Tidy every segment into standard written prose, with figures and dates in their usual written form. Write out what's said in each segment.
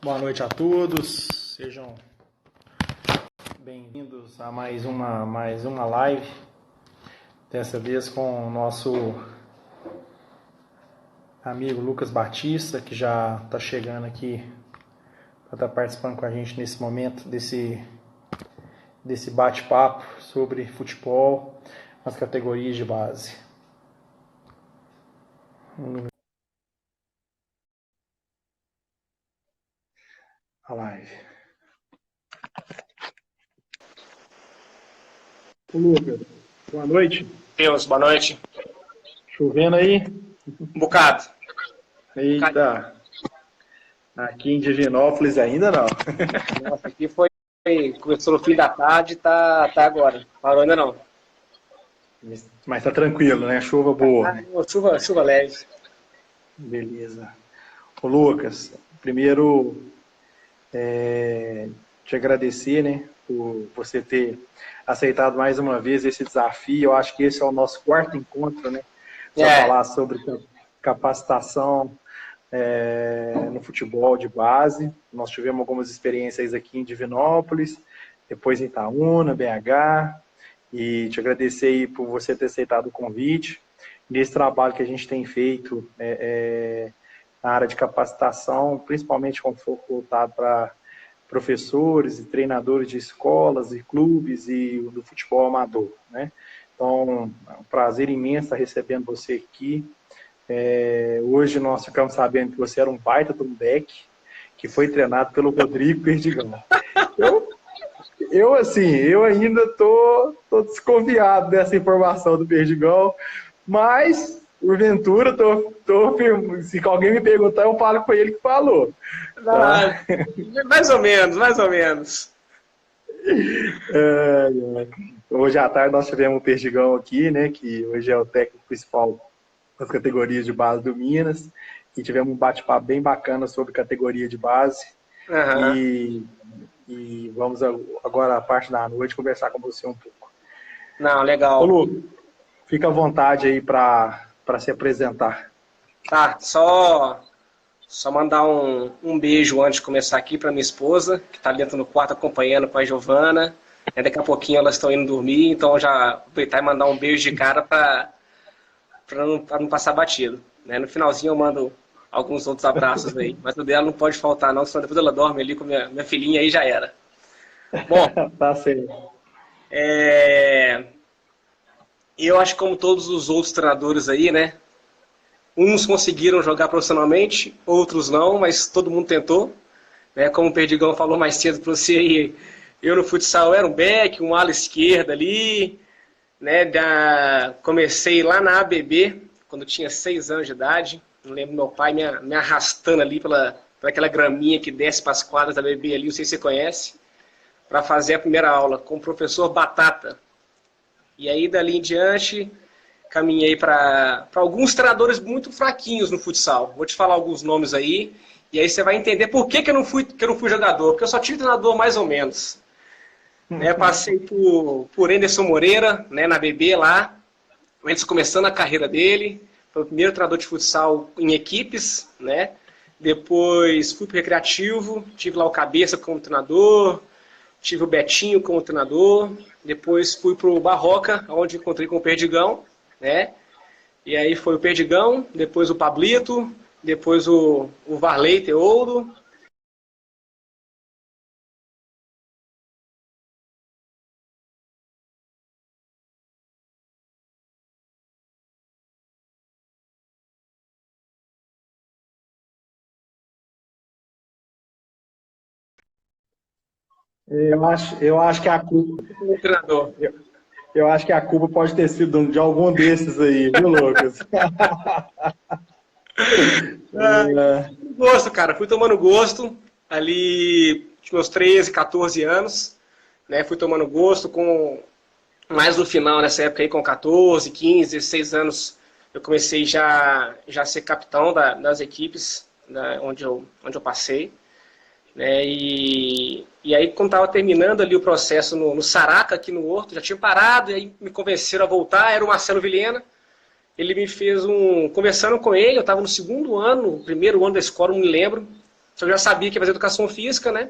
Boa noite a todos, sejam bem-vindos a mais uma live, dessa vez com o nosso amigo Lucas Batista, que já está chegando aqui para estar participando com a gente nesse momento desse bate-papo sobre futebol nas categorias de base. A live. Ô Lucas, boa noite. Deus, boa noite. Chovendo aí? Um bocado. Eita! Aqui em Divinópolis ainda não. Nossa, aqui começou no fim da tarde, tá agora. Parou ainda não. Mas tá tranquilo, né? Chuva boa. Chuva leve. Beleza. Ô Lucas, primeiro te agradecer, né, por você ter aceitado mais uma vez esse desafio. Eu acho que esse é o nosso quarto encontro, né? Para falar sobre capacitação no futebol de base. Nós tivemos algumas experiências aqui em Divinópolis, depois em Itaúna, BH, e te agradecer aí por você ter aceitado o convite. Nesse trabalho que a gente tem feito na área de capacitação, principalmente com foco voltado para professores e treinadores de escolas e clubes e do futebol amador, né? Então, é um prazer imenso estar recebendo você aqui. Hoje nós ficamos sabendo que você era um baita de um back, que foi treinado pelo Rodrigo Perdigão. Eu ainda tô desconfiado dessa informação do Perdigão, mas, porventura, se alguém me perguntar, eu falo com ele que falou. Tá? Mais ou menos. Hoje à tarde nós tivemos o Perdigão aqui, né, que hoje é o técnico principal das categorias de base do Minas, e tivemos um bate-papo bem bacana sobre categoria de base. Uhum. E vamos agora, a parte da noite, conversar com você um pouco. Não, legal. Ô, Lu, fica à vontade aí para se apresentar. Tá, só mandar um beijo antes de começar aqui para minha esposa, que está dentro no quarto acompanhando com a Giovana. Daqui a pouquinho elas estão indo dormir, então já aproveitar e mandar um beijo de cara para não passar batido. Né? No finalzinho eu mando alguns outros abraços aí, mas o dela não pode faltar não, senão depois ela dorme ali com minha filhinha aí já era. Bom, tá certo. Eu acho que como todos os outros treinadores aí, né? Uns conseguiram jogar profissionalmente, outros não, mas todo mundo tentou. Né? Como o Perdigão falou mais cedo para você aí, eu no futsal era um back, um ala esquerda ali, né? Comecei lá na ABB, quando tinha 6 anos de idade. Eu lembro meu pai me arrastando ali pela aquela graminha que desce para as quadras da ABB ali, não sei se você conhece, para fazer a primeira aula com o professor Batata. E aí, dali em diante, caminhei para alguns treinadores muito fraquinhos no futsal. Vou te falar alguns nomes aí, e aí você vai entender por que eu não fui jogador, porque eu só tive treinador mais ou menos. Né, passei por Anderson Moreira, né, na BB lá, antes começando a carreira dele, foi o primeiro treinador de futsal em equipes, né? Depois fui para o Recreativo, tive lá o Cabeça como treinador, tive o Betinho como treinador, depois fui para o Barroca, onde encontrei com o Perdigão, né? E aí foi o Perdigão, depois o Pablito, depois o Varley Teodo. Eu acho que a culpa. Eu acho que a culpa pode ter sido de algum desses aí, viu, Lucas? Gosto, cara. Fui tomando gosto ali de meus 13, 14 anos. Né? Fui tomando gosto com mais no final, nessa época aí, com 14, 15, 16 anos, eu comecei já a ser capitão das equipes, né, onde eu passei. Né? E aí, quando estava terminando ali o processo no Saraca, aqui no Horto, já tinha parado, e aí me convenceram a voltar, era o Marcelo Vilhena. Ele me fez conversando com ele, eu estava no segundo ano, primeiro ano da escola, não me lembro. Só que eu já sabia que ia fazer educação física, né?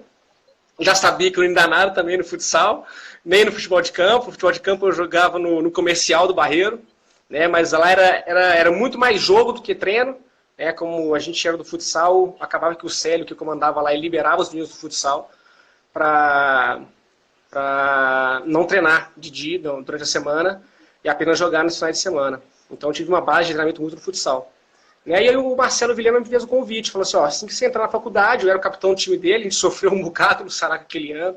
Já sabia que eu não ia dar nada também no futsal, nem no futebol de campo. O futebol de campo eu jogava no comercial do Barreiro, né? Mas lá era muito mais jogo do que treino. Como a gente era do futsal, acabava que o Célio, que comandava lá, ele liberava os meninos do futsal para não treinar de dia, durante a semana, e apenas jogar nos finais de semana. Então eu tive uma base de treinamento muito no futsal. E aí o Marcelo Vilhena me fez o convite, falou assim, assim que você entrar na faculdade, eu era o capitão do time dele, a gente sofreu um bocado no Saraca aquele ano,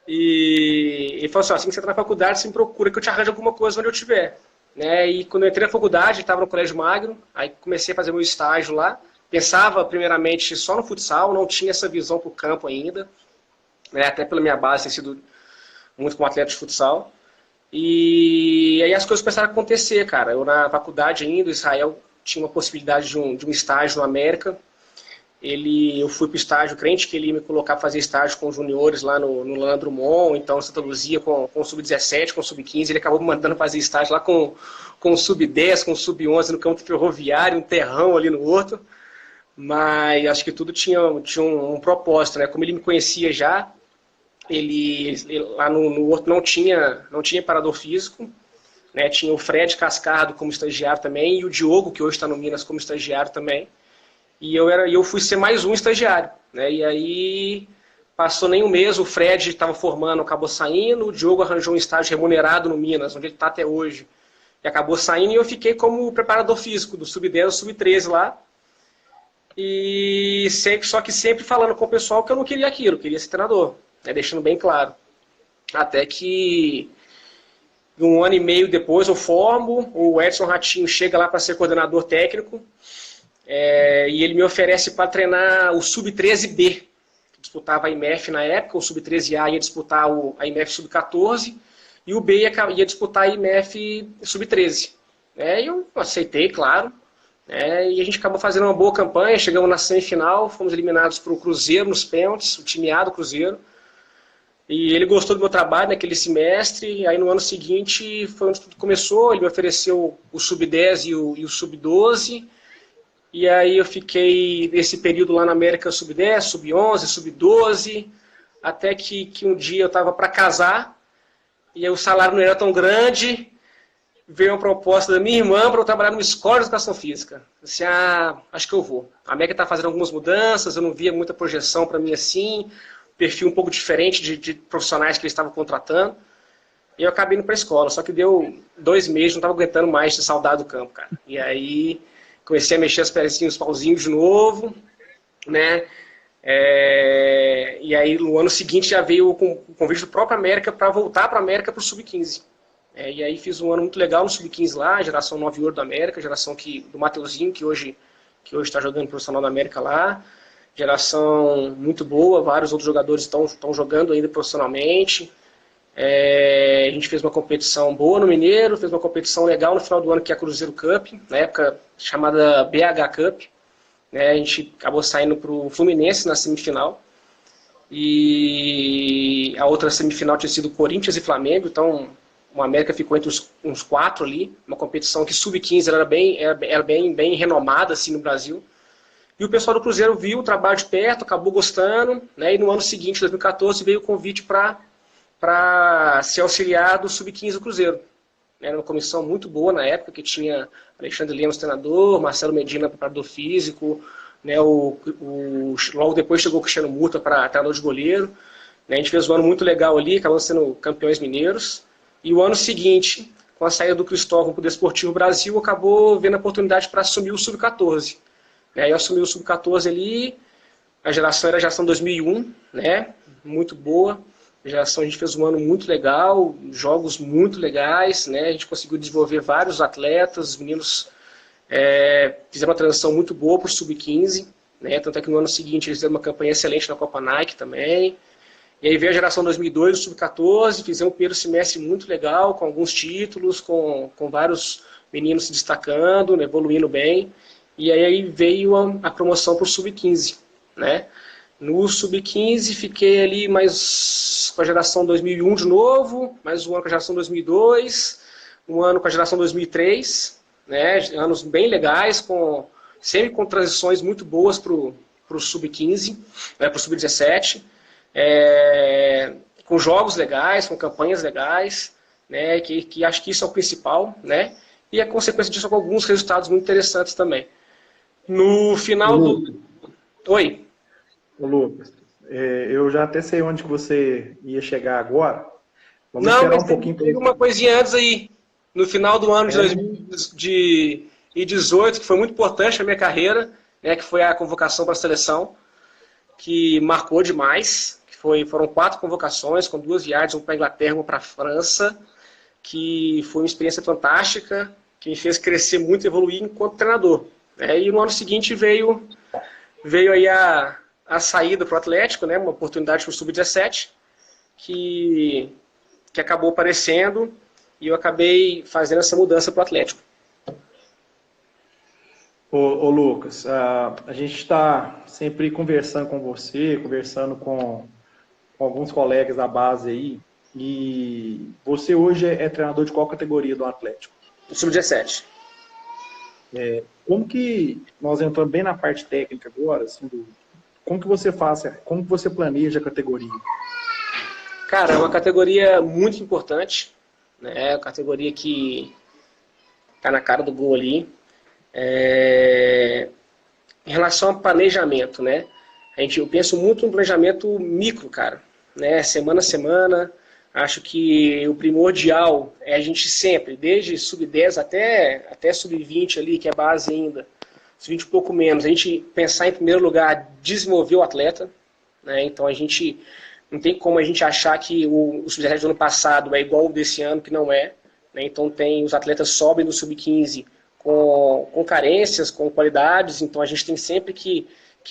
e ele falou assim, que você entrar na faculdade, você me procura que eu te arranjo alguma coisa onde eu estiver. E quando eu entrei na faculdade, estava no Colégio Magno, aí comecei a fazer meu estágio lá, pensava primeiramente só no futsal, não tinha essa visão para o campo ainda, até pela minha base ter sido muito como atleta de futsal. E aí as coisas começaram a acontecer, cara. Eu na faculdade ainda, Israel tinha uma possibilidade de um estágio no América. Eu fui para o estágio crente que ele ia me colocar para fazer estágio com os juniores lá no Leandro Drummond, então Santa Luzia com o Sub-17, com o Sub-15. Ele acabou me mandando fazer estágio lá com o Sub-10, com o Sub-11 no campo ferroviário, um terrão ali no Horto. Mas acho que tudo tinha um propósito, né? Como ele me conhecia já, ele lá no Horto não tinha parador físico, né? Tinha o Fred Cascardo como estagiário também, e o Diogo, que hoje está no Minas, como estagiário também. E eu fui ser mais um estagiário, né? E aí passou nem um mês, o Fred estava formando, acabou saindo, o Diogo arranjou um estágio remunerado no Minas, onde ele está até hoje, e acabou saindo, e eu fiquei como preparador físico do Sub-10 ao Sub-13 lá. E só que sempre falando com o pessoal que eu não queria aquilo, eu queria ser treinador, né? Deixando bem claro. Até que um ano e meio depois eu formo, o Edson Ratinho chega lá para ser coordenador técnico, e ele me oferece para treinar o Sub-13B, que disputava a IMF na época, o Sub-13A ia disputar a IMF Sub-14, e o B ia disputar a IMF Sub-13. E eu aceitei, claro, e a gente acabou fazendo uma boa campanha, chegamos na semifinal, fomos eliminados para o Cruzeiro nos pênaltis, o time A do Cruzeiro, e ele gostou do meu trabalho naquele semestre, e aí no ano seguinte foi onde tudo começou, ele me ofereceu o Sub-10 e o Sub-12, e aí eu fiquei nesse período lá na América Sub-10, Sub-11, Sub-12, até que um dia eu estava para casar, e aí o salário não era tão grande, veio uma proposta da minha irmã para eu trabalhar numa escola de educação física. Assim, acho que eu vou. A América está fazendo algumas mudanças, eu não via muita projeção para mim assim, perfil um pouco diferente de profissionais que eles estavam contratando, e eu acabei indo para a escola, só que deu 2 meses, não estava aguentando mais de saudade do campo, cara. E aí comecei a mexer os pezinhos, os pauzinhos de novo, né? E aí no ano seguinte já veio o convite do próprio América para voltar para a América para o Sub-15. E aí fiz um ano muito legal no Sub-15 lá, geração 9 ouro da América, geração do Mateuzinho, que hoje está jogando profissional da América lá. Geração muito boa, vários outros jogadores estão jogando ainda profissionalmente. A gente fez uma competição boa no Mineiro, fez uma competição legal no final do ano, que é a Cruzeiro Cup, na época chamada BH Cup. A gente acabou saindo para o Fluminense na semifinal. E a outra semifinal tinha sido Corinthians e Flamengo, então o América ficou entre uns 4 ali, uma competição que Sub-15 era bem renomada assim, no Brasil. E o pessoal do Cruzeiro viu o trabalho de perto, acabou gostando, né? E no ano seguinte, 2014, veio o convite para ser auxiliar do Sub-15 do Cruzeiro. Era uma comissão muito boa na época, que tinha Alexandre Lemos, treinador, Marcelo Medina, preparador físico, né? Logo depois chegou o Cristiano Murta para treinador de goleiro. A gente fez um ano muito legal ali, acabamos sendo campeões mineiros. E o ano seguinte, com a saída do Cristóvão para o Desportivo Brasil, acabou vendo a oportunidade para assumir o Sub-14. Eu assumi o Sub-14 ali, a geração era a geração 2001, né? Muito boa. A geração, a gente fez um ano muito legal, jogos muito legais, né? A gente conseguiu desenvolver vários atletas, os meninos fizeram uma transição muito boa para o Sub-15, né? Tanto é que no ano seguinte eles fizeram uma campanha excelente na Copa Nike também. E aí veio a geração 2002, o Sub-14, fizemos um primeiro semestre muito legal, com alguns títulos, com vários meninos se destacando, evoluindo bem. E aí veio a promoção para o Sub-15, né? No Sub-15 fiquei ali mais com a geração 2001 de novo, mais um ano com a geração 2002, um ano com a geração 2003, né? Anos bem legais, sempre com transições muito boas para o o Sub-15, para o Sub-17, com jogos legais, com campanhas legais, né, que acho que isso é o principal, né, e a consequência disso com alguns resultados muito interessantes também. No final do... Oi? Ô, Lucas, eu já até sei onde que você ia chegar agora. Vamos Não, esperar mas um pouquinho. teve uma coisinha antes aí. No final do ano de 2018, que foi muito importante na minha carreira, né, que foi a convocação para a seleção, que marcou demais. Foram 4 convocações, com 2 viagens, uma para a Inglaterra, uma para a França, que foi uma experiência fantástica, que me fez crescer muito e evoluir enquanto treinador. E no ano seguinte veio aí a saída para o Atlético, né, uma oportunidade para o Sub-17, que acabou aparecendo e eu acabei fazendo essa mudança para o Atlético. Ô Lucas, a gente está sempre conversando com você, conversando com alguns colegas da base aí, e você hoje é treinador de qual categoria do Atlético? Sub-17. Como que nós entramos bem na parte técnica agora, assim, como que você como que você planeja a categoria? Cara, é uma categoria muito importante, né? Uma categoria que tá na cara do gol ali. Em relação ao planejamento, né? Eu penso muito no planejamento micro, cara, né? Semana a semana. Acho que o primordial é a gente sempre, desde sub-10 até sub-20 ali, que é base ainda, sub-20 um pouco menos, a gente pensar em primeiro lugar, desenvolver o atleta, né? Então a gente não tem como a gente achar que o sub-17 do ano passado é igual ao desse ano, que não é, né? Então os atletas sobem no sub-15 com carências, com qualidades, então a gente tem sempre que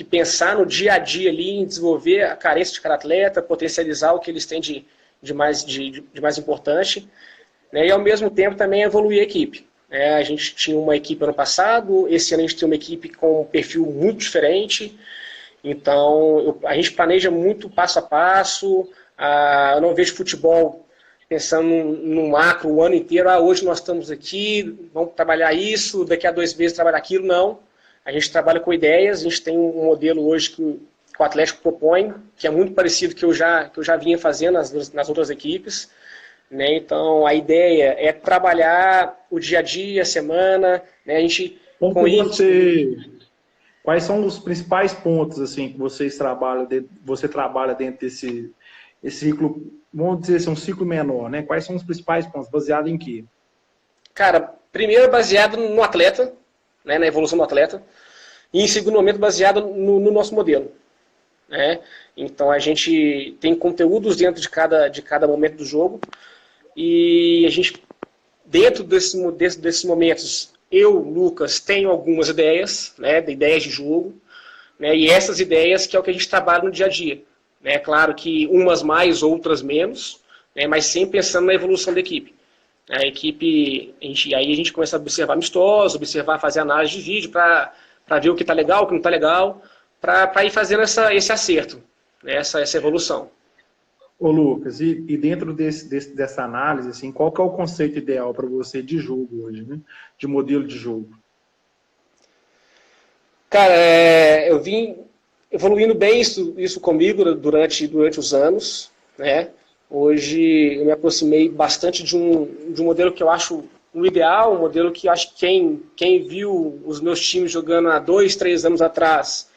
pensar no dia a dia ali, em desenvolver a carência de cada atleta, potencializar o que eles têm de mais importante, né? E ao mesmo tempo também evoluir a equipe. A gente tinha uma equipe ano passado, esse ano a gente tem uma equipe com um perfil muito diferente, então a gente planeja muito passo a passo. Eu não vejo futebol pensando no macro o ano inteiro, hoje nós estamos aqui, vamos trabalhar isso, daqui a 2 meses trabalhar aquilo, não. A gente trabalha com ideias, a gente tem um modelo hoje que o Atlético propõe, que é muito parecido que eu já vinha fazendo nas outras equipes, né? Então a ideia é trabalhar o dia a dia, a semana, né? A gente Quais são os principais pontos assim que você trabalha dentro desse ciclo, vamos dizer assim, um ciclo menor, né? Quais são os principais pontos, baseado em quê? Cara, primeiro baseado no atleta, né, na evolução do atleta, e em segundo momento baseado no nosso modelo. Né? Então a gente tem conteúdos dentro de cada momento do jogo e a gente, dentro desses momentos, eu, Lucas, tenho algumas ideias, né, de ideias de jogo, né, e essas ideias que é o que a gente trabalha no dia a dia. Né? Claro que umas mais, outras menos, né, mas sempre pensando na evolução da equipe. A equipe, aí a gente começa a observar amistosos, fazer análise de vídeo para ver o que está legal, o que não está legal, para ir fazendo esse acerto, né, essa evolução. Ô Lucas, e dentro dessa análise, assim, qual que é o conceito ideal para você de jogo hoje, né? De modelo de jogo? Cara, eu vim evoluindo bem isso comigo durante os anos, né? Hoje eu me aproximei bastante de um modelo que eu acho o ideal, um modelo que eu acho que quem viu os meus times jogando há 2, 3 anos atrás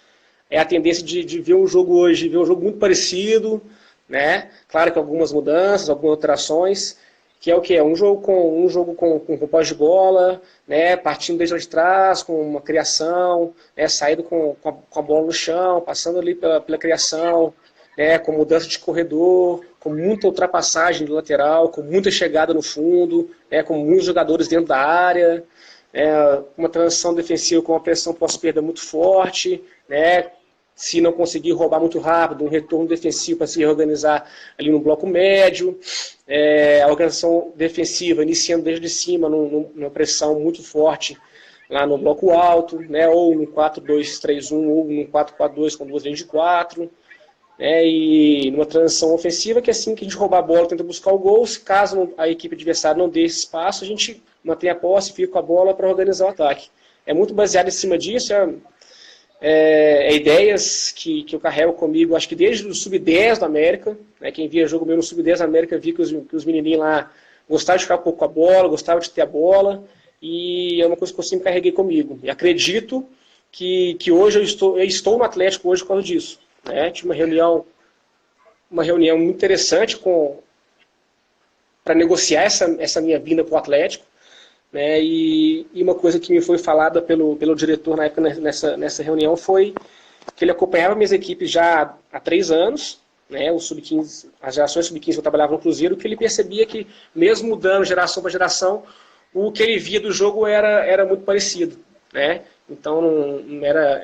é a tendência de ver um jogo hoje, ver um jogo muito parecido, né? Claro que algumas mudanças, algumas alterações, que é o que é um jogo com posse de bola, né? Partindo desde lá de trás, com uma criação, né? Saindo com a bola no chão, passando ali pela criação, né? Com mudança de corredor, com muita ultrapassagem do lateral, com muita chegada no fundo, né? Com muitos jogadores dentro da área, uma transição defensiva com uma pressão pós-perda muito forte, né? Se não conseguir roubar muito rápido, um retorno defensivo para se reorganizar ali no bloco médio, a organização defensiva iniciando desde cima, numa pressão muito forte lá no bloco alto, né, ou no 4-2-3-1, ou no 4-4-2 com 2 linhas de 4, né, e numa transição ofensiva que assim que a gente roubar a bola, tenta buscar o gol, se caso a equipe adversária não dê esse espaço, a gente mantém a posse, fica com a bola para organizar o ataque. É muito baseado em cima disso, ideias que eu carrego comigo, acho que desde o Sub-10 da América, né, quem via jogo meu no Sub-10 da América via que os menininhos lá gostavam de ficar um pouco com a bola, gostavam de ter a bola, e é uma coisa que eu sempre carreguei comigo. E acredito que hoje eu estou no Atlético hoje por causa disso. Né? Tive uma reunião muito interessante para negociar essa minha vinda para o Atlético. Né, e uma coisa que me foi falada pelo diretor na época nessa reunião foi que ele acompanhava minhas equipes já há 3 anos, né, o sub-15, as gerações sub-15 que eu trabalhava no Cruzeiro, que ele percebia que, mesmo mudando geração para geração, o que ele via do jogo era muito parecido. Né? Então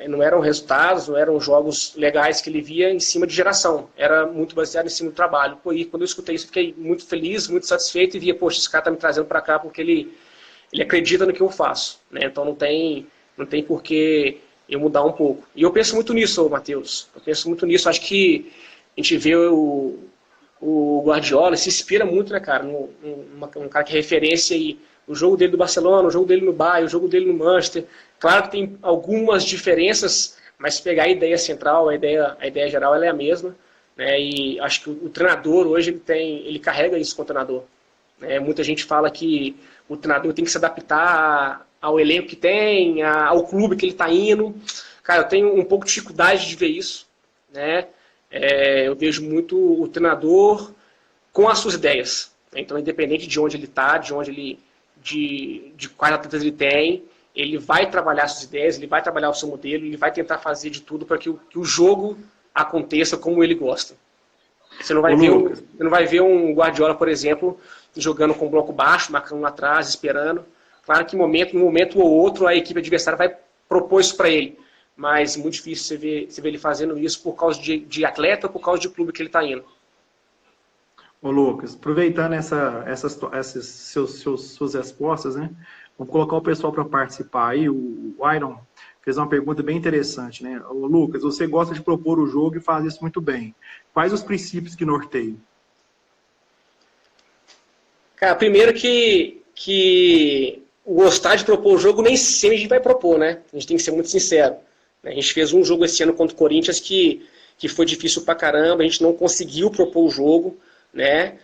não eram resultados, não eram jogos legais que ele via em cima de geração, era muito baseado em cima do trabalho. Pô, e quando eu escutei isso, eu fiquei muito feliz, muito satisfeito e via, poxa, esse cara está me trazendo para cá porque ele acredita no que eu faço. Né? Então não tem por que eu mudar um pouco. E eu penso muito nisso, Matheus. Eu penso muito nisso. Acho que a gente vê o Guardiola, se inspira muito, né, cara? Um cara que é referência aí. O jogo dele do Barcelona, o jogo dele no Bayern, o jogo dele no Manchester. Claro que tem algumas diferenças, mas se pegar a ideia central, a ideia geral, ela é a mesma. Né? E acho que o treinador hoje ele carrega isso com o treinador. Muita gente fala que o treinador tem que se adaptar ao elenco que tem, ao clube que ele está indo. Cara, eu tenho um pouco de dificuldade de ver isso. Né? Eu vejo muito o treinador com as suas ideias. Então, independente de onde ele está, de quais atletas ele tem, ele vai trabalhar suas ideias, ele vai trabalhar o seu modelo, ele vai tentar fazer de tudo para que o jogo aconteça como ele gosta. Você não vai ver um Guardiola, por exemplo, jogando com bloco baixo, marcando lá atrás, esperando. Claro que em um momento ou outro a equipe adversária vai propor isso para ele. Mas muito difícil você ver ele fazendo isso por causa de atleta ou por causa de clube que ele está indo. Ô Lucas, aproveitando essas suas respostas, né? Vamos colocar o pessoal para participar aí. O Iron fez uma pergunta bem interessante, né? Ô Lucas, você gosta de propor o jogo e faz isso muito bem. Quais os princípios que norteiam? Cara, primeiro que gostar de propor o jogo nem sempre a gente vai propor, né? A gente tem que ser muito sincero. A gente fez um jogo esse ano contra o Corinthians que foi difícil pra caramba, a gente não conseguiu propor o jogo, né?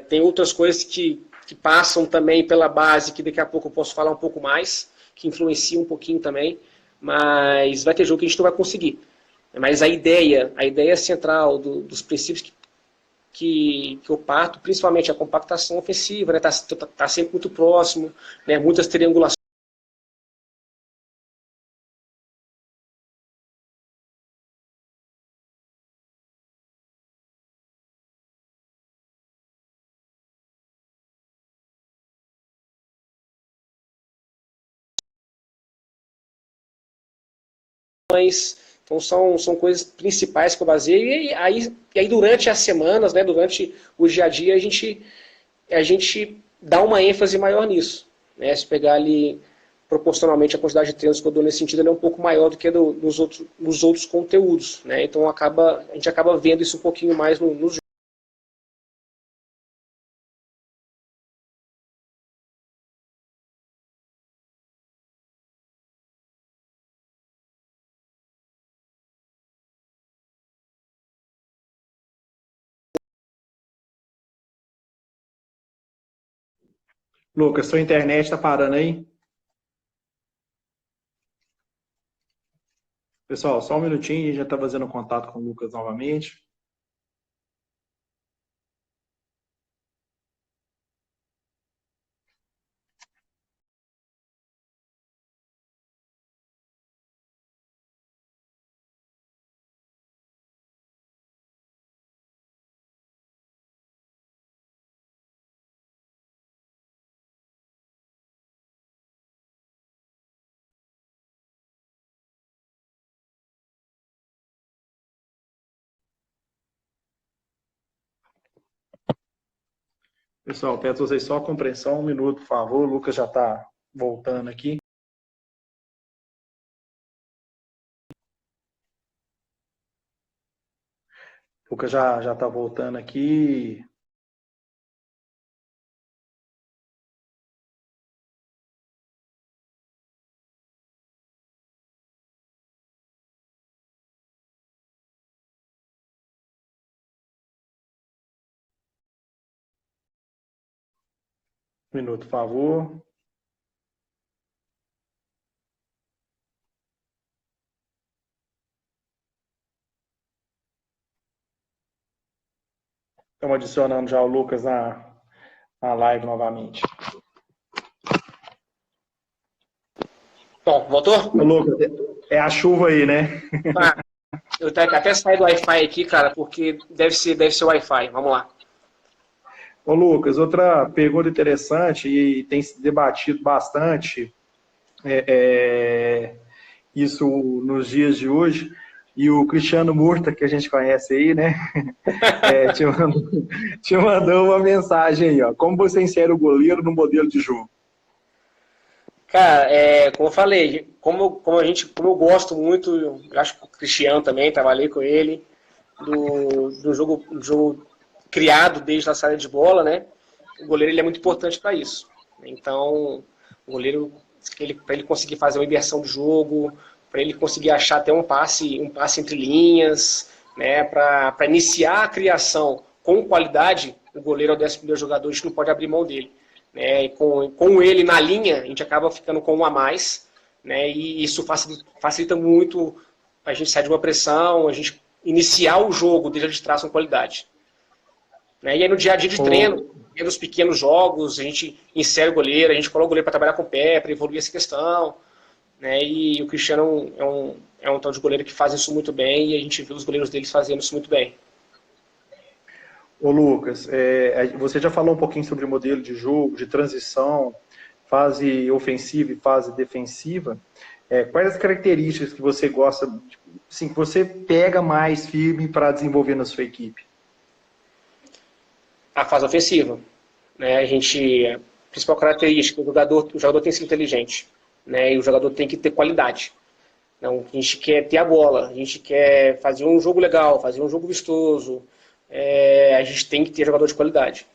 Tem outras coisas que passam também pela base, que daqui a pouco eu posso falar um pouco mais, que influenciam um pouquinho também, mas vai ter jogo que a gente não vai conseguir. Mas a ideia central dos princípios que eu parto, principalmente a compactação ofensiva, né? Tá sempre muito próximo, né? Muitas triangulações. Então são coisas principais que eu baseio. E aí durante as semanas, né, durante o dia a dia, a gente dá uma ênfase maior nisso. Né? Se pegar ali proporcionalmente a quantidade de treinos que eu dou nesse sentido, ela é um pouco maior do que nos outros conteúdos. Né? Então a gente acaba vendo isso um pouquinho mais nos jogos. Lucas, sua internet está parando aí? Pessoal, só um minutinho, a gente já está fazendo contato com o Lucas novamente. Pessoal, peço vocês só compreensão, um minuto, por favor. O Lucas já está voltando aqui. O Lucas já está voltando aqui. Um minuto, por favor. Estamos adicionando já o Lucas na live novamente. Bom, voltou? Ô, Lucas, é a chuva aí, né? Ah, eu tenho que até sair do Wi-Fi aqui, cara, porque deve ser Wi-Fi. Vamos lá. Ô, Lucas, outra pergunta interessante e tem se debatido bastante isso nos dias de hoje. E o Cristiano Murta, que a gente conhece aí, né? Te mandou uma mensagem aí, ó. Como você insere o goleiro no modelo de jogo? Cara, como eu falei, como eu gosto muito, eu acho que o Cristiano também, trabalhei com ele, do jogo criado desde a saída de bola, né? O goleiro ele é muito importante para isso. Então, o goleiro, para ele conseguir fazer uma inversão do jogo, para ele conseguir achar até um passe entre linhas, né? Para iniciar a criação com qualidade, o goleiro é o 11º jogador, a gente não pode abrir mão dele. Né? E com ele na linha, a gente acaba ficando com um a mais, né? E isso facilita muito a gente sair de uma pressão, a gente iniciar o jogo desde de trás com qualidade. Né? E aí no dia a dia de treino, nos pequenos jogos, a gente insere o goleiro, a gente coloca o goleiro para trabalhar com o pé, para evoluir essa questão. Né? E o Cristiano é um tal de goleiro que faz isso muito bem e a gente vê os goleiros deles fazendo isso muito bem. Ô Lucas, você já falou um pouquinho sobre o modelo de jogo, de transição, fase ofensiva e fase defensiva. Quais as características que você gosta, assim, que você pega mais firme para desenvolver na sua equipe? A fase ofensiva. Né? A principal característica, o jogador tem que ser inteligente. Né? E o jogador tem que ter qualidade. Então, a gente quer ter a bola, a gente quer fazer um jogo legal, fazer um jogo vistoso. A gente tem que ter jogador de qualidade.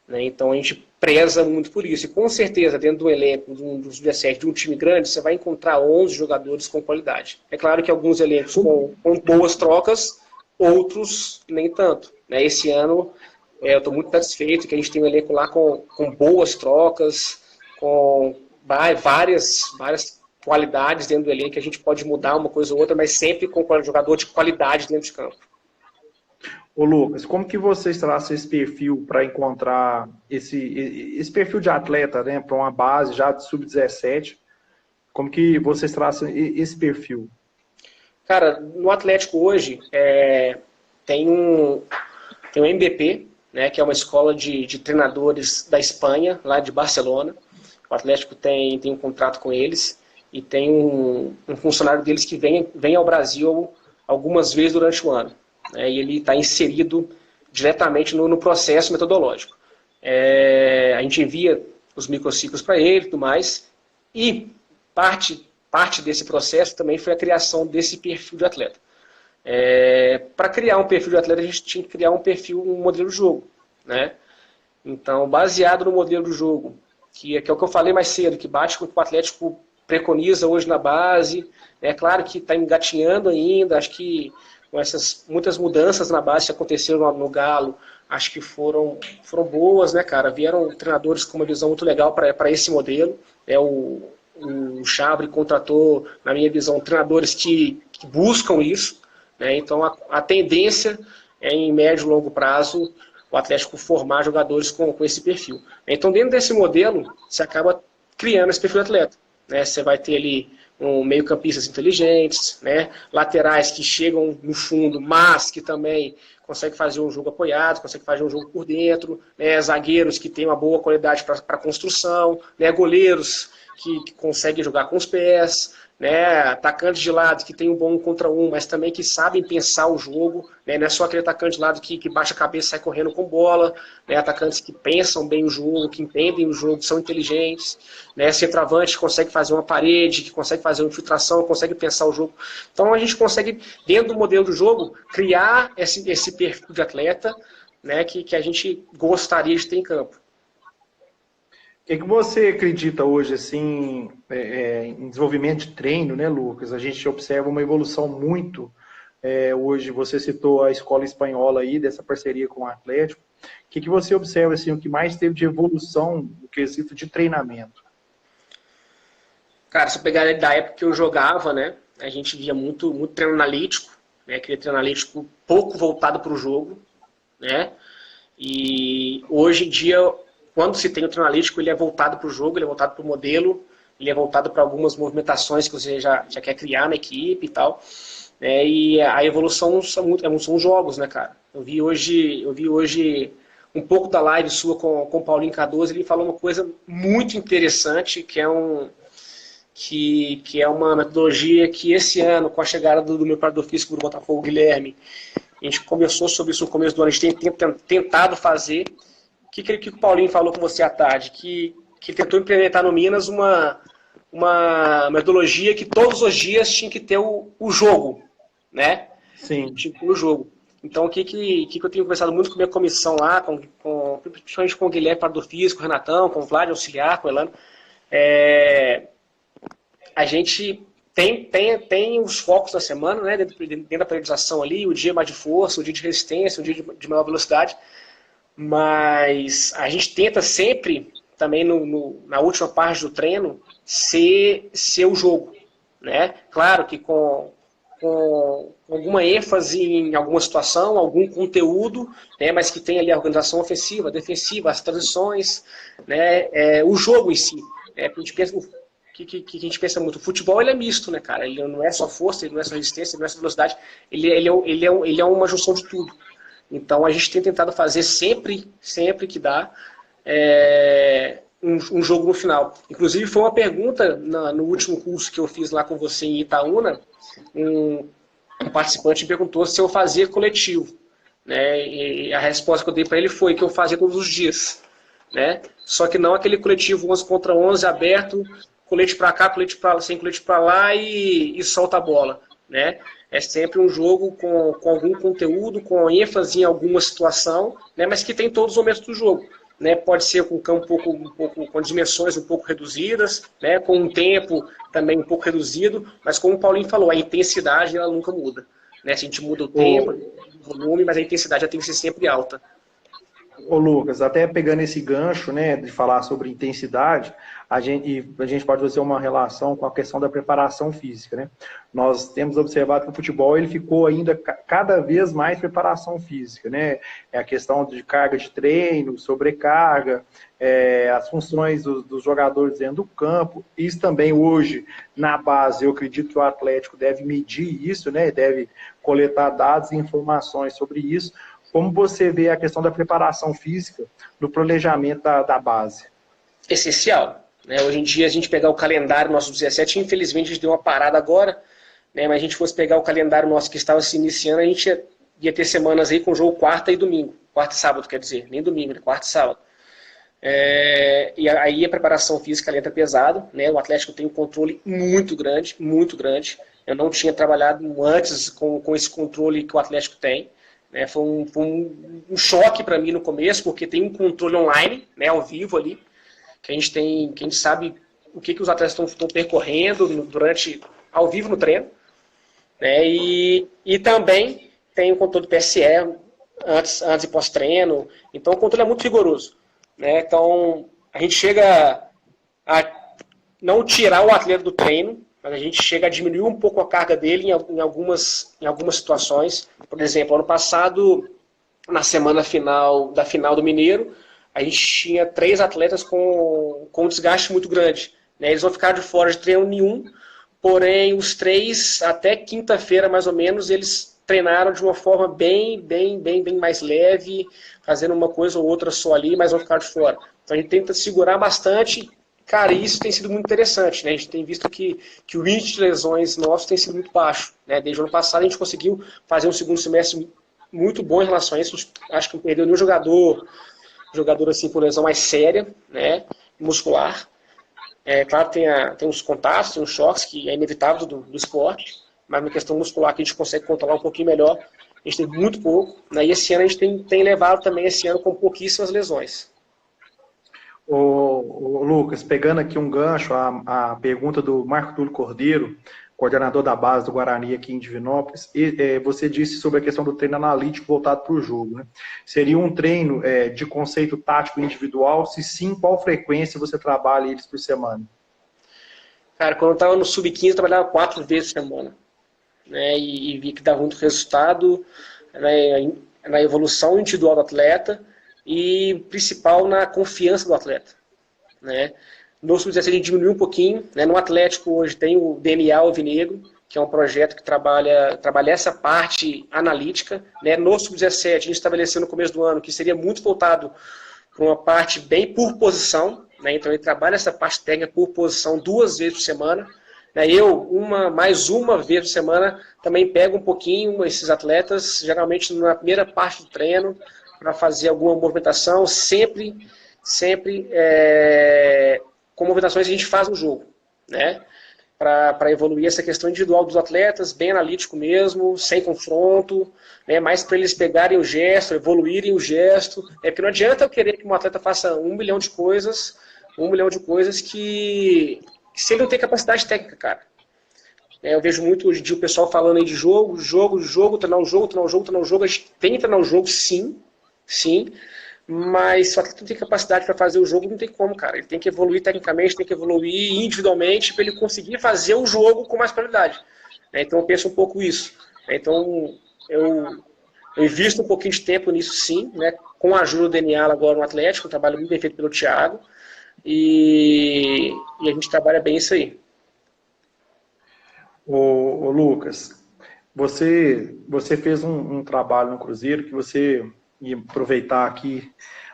Né? Então a gente preza muito por isso. E com certeza, dentro do elenco dos 17 de um time grande, você vai encontrar 11 jogadores com qualidade. É claro que alguns elencos com boas trocas, outros nem tanto. Né? Esse ano eu estou muito satisfeito que a gente tem um elenco lá com boas trocas, com várias qualidades dentro do elenco, que a gente pode mudar uma coisa ou outra, mas sempre com um jogador de qualidade dentro de campo. Ô Lucas, como que vocês traçam esse perfil para encontrar esse perfil de atleta, né, para uma base já de sub-17? Como que vocês traçam esse perfil? Cara, no Atlético hoje tem um MBP, né, que é uma escola de treinadores da Espanha, lá de Barcelona. O Atlético tem um contrato com eles e tem um funcionário deles que vem ao Brasil algumas vezes durante o ano. Né, e ele está inserido diretamente no processo metodológico. A gente envia os microciclos para ele e tudo mais, e parte desse processo também foi a criação desse perfil de atleta. Para criar um perfil de atleta, a gente tinha que criar um modelo de jogo. Né? Então, baseado no modelo do jogo, que é o que eu falei mais cedo, que bate com o que o Atlético preconiza hoje na base. É claro que está engatinhando ainda, acho que muitas mudanças na base que aconteceram no Galo, acho que foram boas, né, cara? Vieram treinadores com uma visão muito legal para esse modelo. O Chabre contratou, na minha visão, treinadores que buscam isso. Né? Então, a tendência é, em médio e longo prazo, o Atlético formar jogadores com esse perfil. Então, dentro desse modelo, você acaba criando esse perfil de atleta. Né? Você vai ter ali meio-campistas inteligentes, né? Laterais que chegam no fundo, mas que também conseguem fazer um jogo apoiado, conseguem fazer um jogo por dentro, né? Zagueiros que têm uma boa qualidade para construção, né? Goleiros que conseguem jogar com os pés, né? Atacantes de lado que tem um bom 1 contra 1, mas também que sabem pensar o jogo, né? Não é só aquele atacante de lado que baixa a cabeça e sai correndo com bola, né? Atacantes que pensam bem o jogo, que entendem o jogo, que são inteligentes, né? Centroavante que consegue fazer uma parede, que consegue fazer uma infiltração, consegue pensar o jogo. Então a gente consegue, dentro do modelo do jogo, criar esse perfil de atleta, né? que a gente gostaria de ter em campo. O que você acredita hoje, assim, em desenvolvimento de treino, né, Lucas? A gente observa uma evolução muito. Hoje você citou a escola espanhola aí, dessa parceria com o Atlético. que você observa assim, o que mais teve de evolução no quesito de treinamento? Cara, se eu pegar da época que eu jogava, né, a gente via muito treino analítico, né, aquele treino analítico pouco voltado para o jogo, né, e hoje em dia, quando se tem o treino analítico, ele é voltado para o jogo, ele é voltado para o modelo, ele é voltado para algumas movimentações que você já quer criar na equipe e tal, né, e a evolução são os jogos, né, cara. Eu vi hoje um pouco da live sua com o Paulinho Cardoso, ele falou uma coisa muito interessante, que é uma metodologia que esse ano, com a chegada do meu preparador físico do Botafogo, Guilherme, a gente conversou sobre isso no começo do ano, a gente tem tentado fazer. O que o Paulinho falou com você à tarde? Que tentou implementar no Minas uma metodologia que todos os dias tinha que ter o jogo, né? Sim. Tinha que ter o jogo. Então, o que eu tenho conversado muito com a minha comissão lá, principalmente com o Guilherme, preparador físico, o Renatão, com o Vlad, auxiliar, com o Elano, a gente tem os focos da semana, né, dentro da periodização ali, o dia mais de força, o dia de resistência, o dia de maior velocidade, mas a gente tenta sempre, também na última parte do treino, ser o jogo, né? Claro que com alguma ênfase em alguma situação, algum conteúdo, né, mas que tem ali a organização ofensiva, defensiva, as transições, né, o jogo em si. A gente pensa, que a gente pensa muito. O futebol ele é misto, né, cara? Ele não é só força, ele não é só resistência, ele não é só velocidade. Ele é uma junção de tudo. Então a gente tem tentado fazer sempre que dá um jogo no final. Inclusive foi uma pergunta no último curso que eu fiz lá com você em Itaúna. Um participante me perguntou se eu fazia coletivo, né? E a resposta que eu dei para ele foi que eu fazia todos os dias, né? Só que não aquele coletivo 11 contra 11 aberto, colete para cá, colete para lá, sem colete para lá e solta a bola, né? É sempre um jogo com algum conteúdo, com ênfase em alguma situação, né? Mas que tem todos os momentos do jogo. Né, pode ser com um campo um pouco com dimensões um pouco reduzidas, né, com um tempo também um pouco reduzido, mas como o Paulinho falou, a intensidade ela nunca muda. Né? A gente muda o tempo, o volume, mas a intensidade ela tem que ser sempre alta. Ô Lucas, até pegando esse gancho, né, de falar sobre intensidade, a gente pode fazer uma relação com a questão da preparação física, né? Nós temos observado que o futebol ele ficou ainda cada vez mais preparação física, né? É a questão de carga de treino, sobrecarga, as funções dos jogadores dentro do campo. Isso também hoje, na base, eu acredito que o Atlético deve medir isso, né? Deve coletar dados e informações sobre isso. Como você vê a questão da preparação física no planejamento da base? Essencial. Né? Hoje em dia, a gente pegar o calendário nosso 17, infelizmente a gente deu uma parada agora, né? Mas a gente fosse pegar o calendário nosso que estava se iniciando, a gente ia ter semanas aí com jogo quarta e domingo. Quarta e sábado, quer dizer, nem domingo, né? Quarta e sábado. E aí a preparação física entra pesado, né? O Atlético tem um controle muito grande, muito grande. Eu não tinha trabalhado antes com esse controle que o Atlético tem. Né, foi um choque para mim no começo, porque tem um controle online, né, ao vivo ali, que a gente sabe o que os atletas estão percorrendo ao vivo no treino. Né, e também tem o controle do PSE antes e pós-treino, então o controle é muito rigoroso. Né, então a gente chega a não tirar o atleta do treino, mas a gente chega a diminuir um pouco a carga dele em algumas situações. Por exemplo, ano passado, na semana da final do Mineiro, a gente tinha 3 atletas com um desgaste muito grande. Né? Eles vão ficar de fora de treino nenhum, porém os 3, até quinta-feira mais ou menos, eles treinaram de uma forma bem mais leve, fazendo uma coisa ou outra só ali, mas vão ficar de fora. Então a gente tenta segurar bastante. Cara, isso tem sido muito interessante, né? A gente tem visto que o índice de lesões nosso tem sido muito baixo, né? Desde o ano passado a gente conseguiu fazer um segundo semestre muito bom em relação a isso. Acho que não perdeu nenhum jogador assim por lesão mais séria, né? Muscular. Claro, tem uns contatos, tem uns choques que é inevitável do esporte, mas na questão muscular que a gente consegue controlar um pouquinho melhor, a gente tem muito pouco, né? E esse ano a gente tem levado também esse ano com pouquíssimas lesões. Ô, Lucas, pegando aqui um gancho, a pergunta do Marco Túlio Cordeiro, coordenador da base do Guarani aqui em Divinópolis, e você disse sobre a questão do treino analítico voltado para o jogo, né? Seria um treino de conceito tático individual? Se sim, qual frequência você trabalha eles por semana? Cara, quando eu estava no Sub-15, eu trabalhava 4 vezes por semana, né? E vi que dava muito resultado, né, na evolução individual do atleta e, principal, na confiança do atleta, né? No Sub-17 a gente diminuiu um pouquinho, né? No Atlético hoje tem o DNA Alvinegro, que é um projeto que trabalha essa parte analítica, né? No Sub-17 a gente estabeleceu no começo do ano que seria muito voltado para uma parte bem por posição, né? Então ele trabalha essa parte técnica por posição 2 vezes por semana, né? Eu, mais uma vez por semana, também pego um pouquinho esses atletas, geralmente na primeira parte do treino, para fazer alguma movimentação, sempre com movimentações que a gente faz no jogo, né? Para evoluir essa questão individual dos atletas, bem analítico mesmo, sem confronto, né? Mais para eles pegarem o gesto, evoluírem o gesto, porque não adianta eu querer que um atleta faça 1 milhão de coisas, que se ele não tem capacidade técnica, cara. Eu vejo muito hoje em dia o pessoal falando aí de jogo, treinar o jogo, a gente tem que treinar o jogo, sim, mas se o atleta não tem capacidade para fazer o jogo, não tem como, cara. Ele tem que evoluir tecnicamente, tem que evoluir individualmente para ele conseguir fazer o jogo com mais qualidade. Então eu penso um pouco isso. Então eu invisto um pouquinho de tempo nisso, sim, né? Com a ajuda do DNA agora no Atlético, um trabalho muito bem feito pelo Thiago, e a gente trabalha bem isso aí. Ô Lucas, você fez um trabalho no Cruzeiro que você ia aproveitar aqui,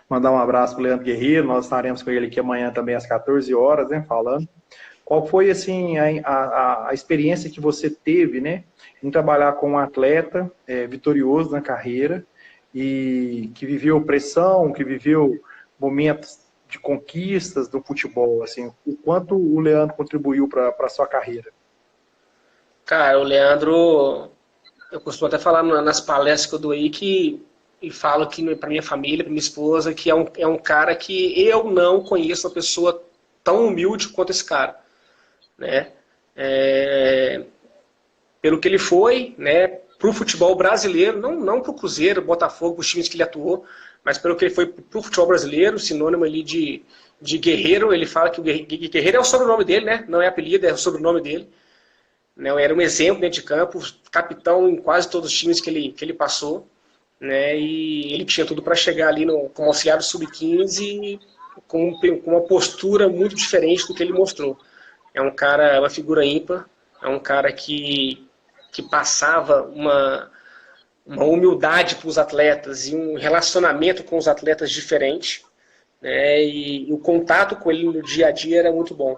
mandar um abraço para o Leandro Guerreiro, nós estaremos com ele aqui amanhã também às 14 horas, né, falando. Qual foi, assim, a experiência que você teve, né, em trabalhar com um atleta vitorioso na carreira e que viveu pressão, que viveu momentos de conquistas do futebol, assim, o quanto o Leandro contribuiu para a sua carreira? Cara, o Leandro, eu costumo até falar nas palestras que eu dou aí e falo que para minha família, para minha esposa, que é um cara que eu não conheço uma pessoa tão humilde quanto esse cara, né? Pelo que ele foi, né, para o futebol brasileiro, não para o Cruzeiro, Botafogo, os times que ele atuou, mas pelo que ele foi para o futebol brasileiro, sinônimo ali de guerreiro. Ele fala que o guerreiro é o sobrenome dele, né? Não é apelido, é o sobrenome dele. Né? Era um exemplo dentro de campo, capitão em quase todos os times que ele passou, né? E ele tinha tudo para chegar ali como auxiliar do Sub-15 com uma postura muito diferente do que ele mostrou. É um cara, uma figura ímpar, é um cara que passava uma humildade para os atletas e um relacionamento com os atletas diferente, né? E o contato com ele no dia a dia era muito bom.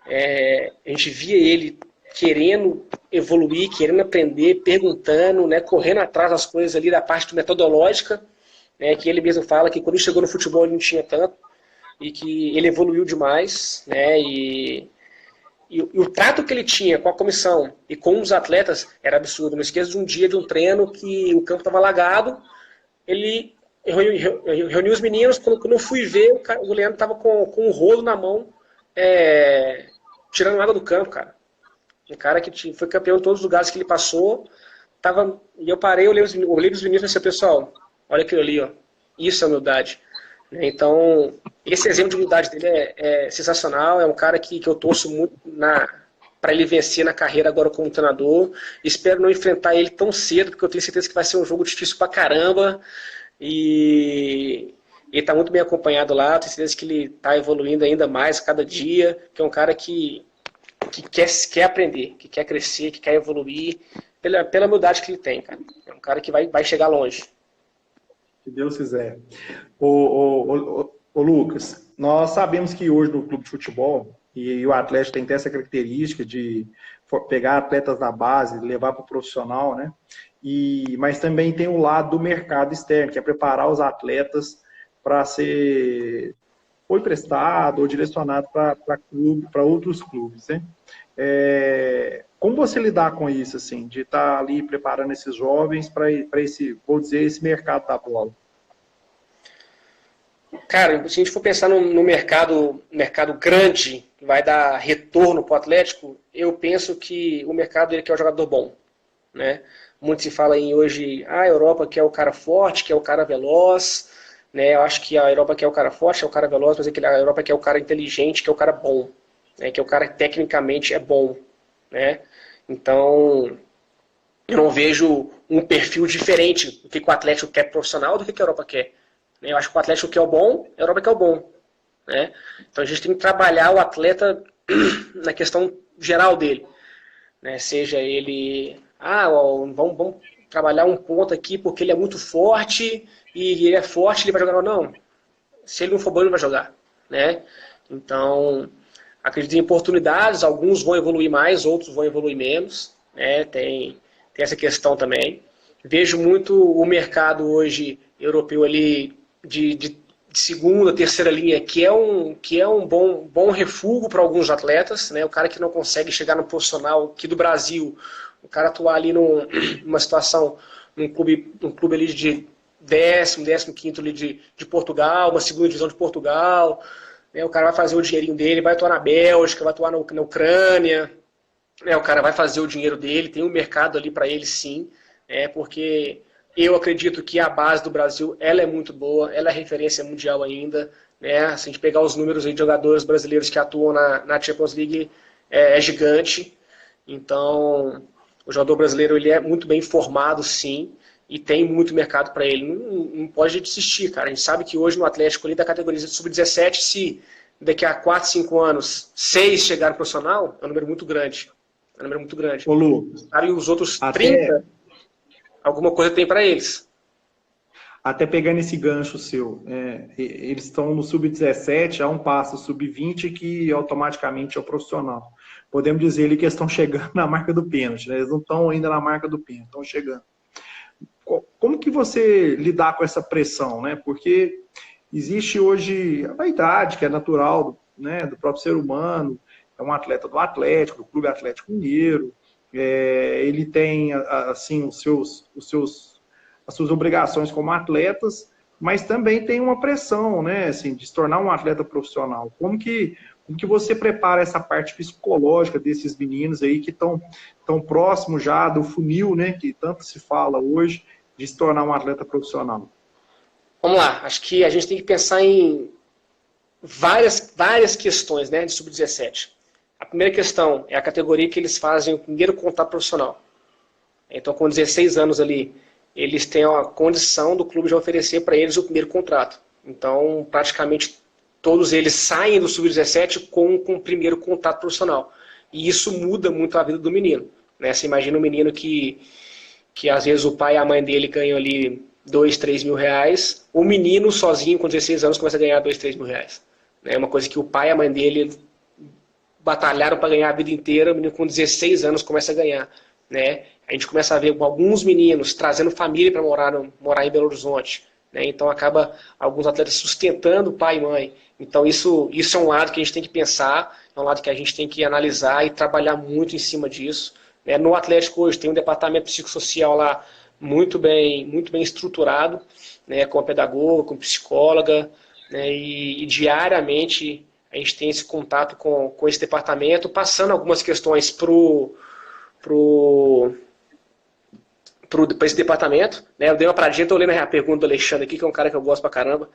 A gente via ele querendo evoluir, querendo aprender, perguntando, né, correndo atrás das coisas ali da parte metodológica, né, que ele mesmo fala que quando ele chegou no futebol ele não tinha tanto, e que ele evoluiu demais, né, e o trato que ele tinha com a comissão e com os atletas era absurdo. Não esqueço de um dia de um treino que o campo estava alagado, ele reuniu os meninos, quando eu fui ver, o Leandro estava com um rolo na mão, tirando água do campo, cara. Um cara que foi campeão em todos os lugares que ele passou, e eu parei, olhei os meninos e disse, pessoal, olha aquilo ali, ó, isso é humildade. Então, esse exemplo de humildade dele é sensacional, é um cara que eu torço muito para ele vencer na carreira agora como treinador. Espero não enfrentar ele tão cedo, porque eu tenho certeza que vai ser um jogo difícil pra caramba, e ele está muito bem acompanhado lá, tenho certeza que ele está evoluindo ainda mais cada dia, que é um cara que quer aprender, que quer crescer, que quer evoluir, pela humildade que ele tem, cara. É um cara que vai chegar longe. Se Deus quiser. Ô Lucas, nós sabemos que hoje no clube de futebol, e o Atlético tem essa característica de pegar atletas da base, levar para o profissional, né? Mas também tem o lado do mercado externo, que é preparar os atletas para ser ou emprestado ou direcionado para outros clubes, né? Como você lidar com isso, assim, de estar ali preparando esses jovens para esse, vou dizer, esse mercado da bola? Cara, se a gente for pensar no mercado grande, que vai dar retorno para o Atlético, eu penso que o mercado ele quer um jogador bom, né? Muito se fala em hoje, a Europa quer o cara forte, quer o cara veloz, né? Eu acho que a Europa quer o cara forte, é o cara veloz, mas a Europa quer o cara inteligente, quer o cara bom, né? Que o cara tecnicamente é bom, né? Então, eu não vejo um perfil diferente do que o Atlético quer profissional do que a Europa quer. Eu acho que o Atlético quer o bom, a Europa quer o bom, né? Então a gente tem que trabalhar o atleta na questão geral dele, né? Seja ele, vamos trabalhar um ponto aqui porque ele é muito forte e ele é forte, ele vai jogar ou não. Se ele não for bom, ele não vai jogar, né? Então, acredito em oportunidades, alguns vão evoluir mais, outros vão evoluir menos, né? Tem essa questão também. Vejo muito o mercado hoje europeu ali de segunda, terceira linha, que é um bom refúgio para alguns atletas, né? O cara que não consegue chegar no profissional aqui do Brasil, o cara atuar ali numa situação, num clube ali de décimo quinto ali de Portugal, uma segunda divisão de Portugal, né? O cara vai fazer o dinheirinho dele, vai atuar na Bélgica, vai atuar na Ucrânia, né? O cara vai fazer o dinheiro dele, tem um mercado ali para ele sim, porque eu acredito que a base do Brasil ela é muito boa, ela é referência mundial ainda, né? Se a gente pegar os números aí de jogadores brasileiros que atuam na Champions League, é gigante. Então, o jogador brasileiro ele é muito bem formado, sim, e tem muito mercado para ele. Não pode desistir, cara. A gente sabe que hoje no Atlético, ali da categoria sub-17, se daqui a 4, 5 anos, 6 chegarem no profissional, é um número muito grande. É um número muito grande. Ô, Lu, E os outros 30, alguma coisa tem para eles. Até pegando esse gancho seu, eles estão no sub-17, há um passo sub-20 que automaticamente é o profissional. Podemos dizer ali que eles estão chegando na marca do pênalti, né? Eles não estão ainda na marca do pênalti, estão chegando. Como que você lidar com essa pressão, né? Porque existe hoje a vaidade, que é natural, né, do próprio ser humano, é um atleta do Atlético, do Clube Atlético Mineiro, ele tem, assim, as suas obrigações como atletas, mas também tem uma pressão, né, assim, de se tornar um atleta profissional. Como que você prepara essa parte psicológica desses meninos aí que estão tão próximos já do funil, né, que tanto se fala hoje, de se tornar um atleta profissional? Vamos lá, acho que a gente tem que pensar em várias questões, né, de sub-17. A primeira questão é a categoria que eles fazem o primeiro contato profissional. Então, com 16 anos ali, eles têm a condição do clube de oferecer para eles o primeiro contrato. Então, praticamente todos eles saem do sub-17 com o primeiro contato profissional. E isso muda muito a vida do menino, né? Você imagina um menino que às vezes o pai e a mãe dele ganham ali 2, 3 mil reais, o menino sozinho com 16 anos começa a ganhar 2, 3 mil reais. É uma coisa que o pai e a mãe dele batalharam para ganhar a vida inteira, o menino com 16 anos começa a ganhar, né? A gente começa a ver alguns meninos trazendo família para morar em Belo Horizonte, né? Então acaba alguns atletas sustentando pai e mãe. Então isso é um lado que a gente tem que pensar, é um lado que a gente tem que analisar e trabalhar muito em cima disso. No Atlético hoje tem um departamento psicossocial lá muito bem estruturado, né, com a pedagoga, com a psicóloga, né, e diariamente a gente tem esse contato com esse departamento, passando algumas questões para esse departamento. Né, eu dei uma paradinha, estou lendo a pergunta do Alexandre aqui, que é um cara que eu gosto pra caramba,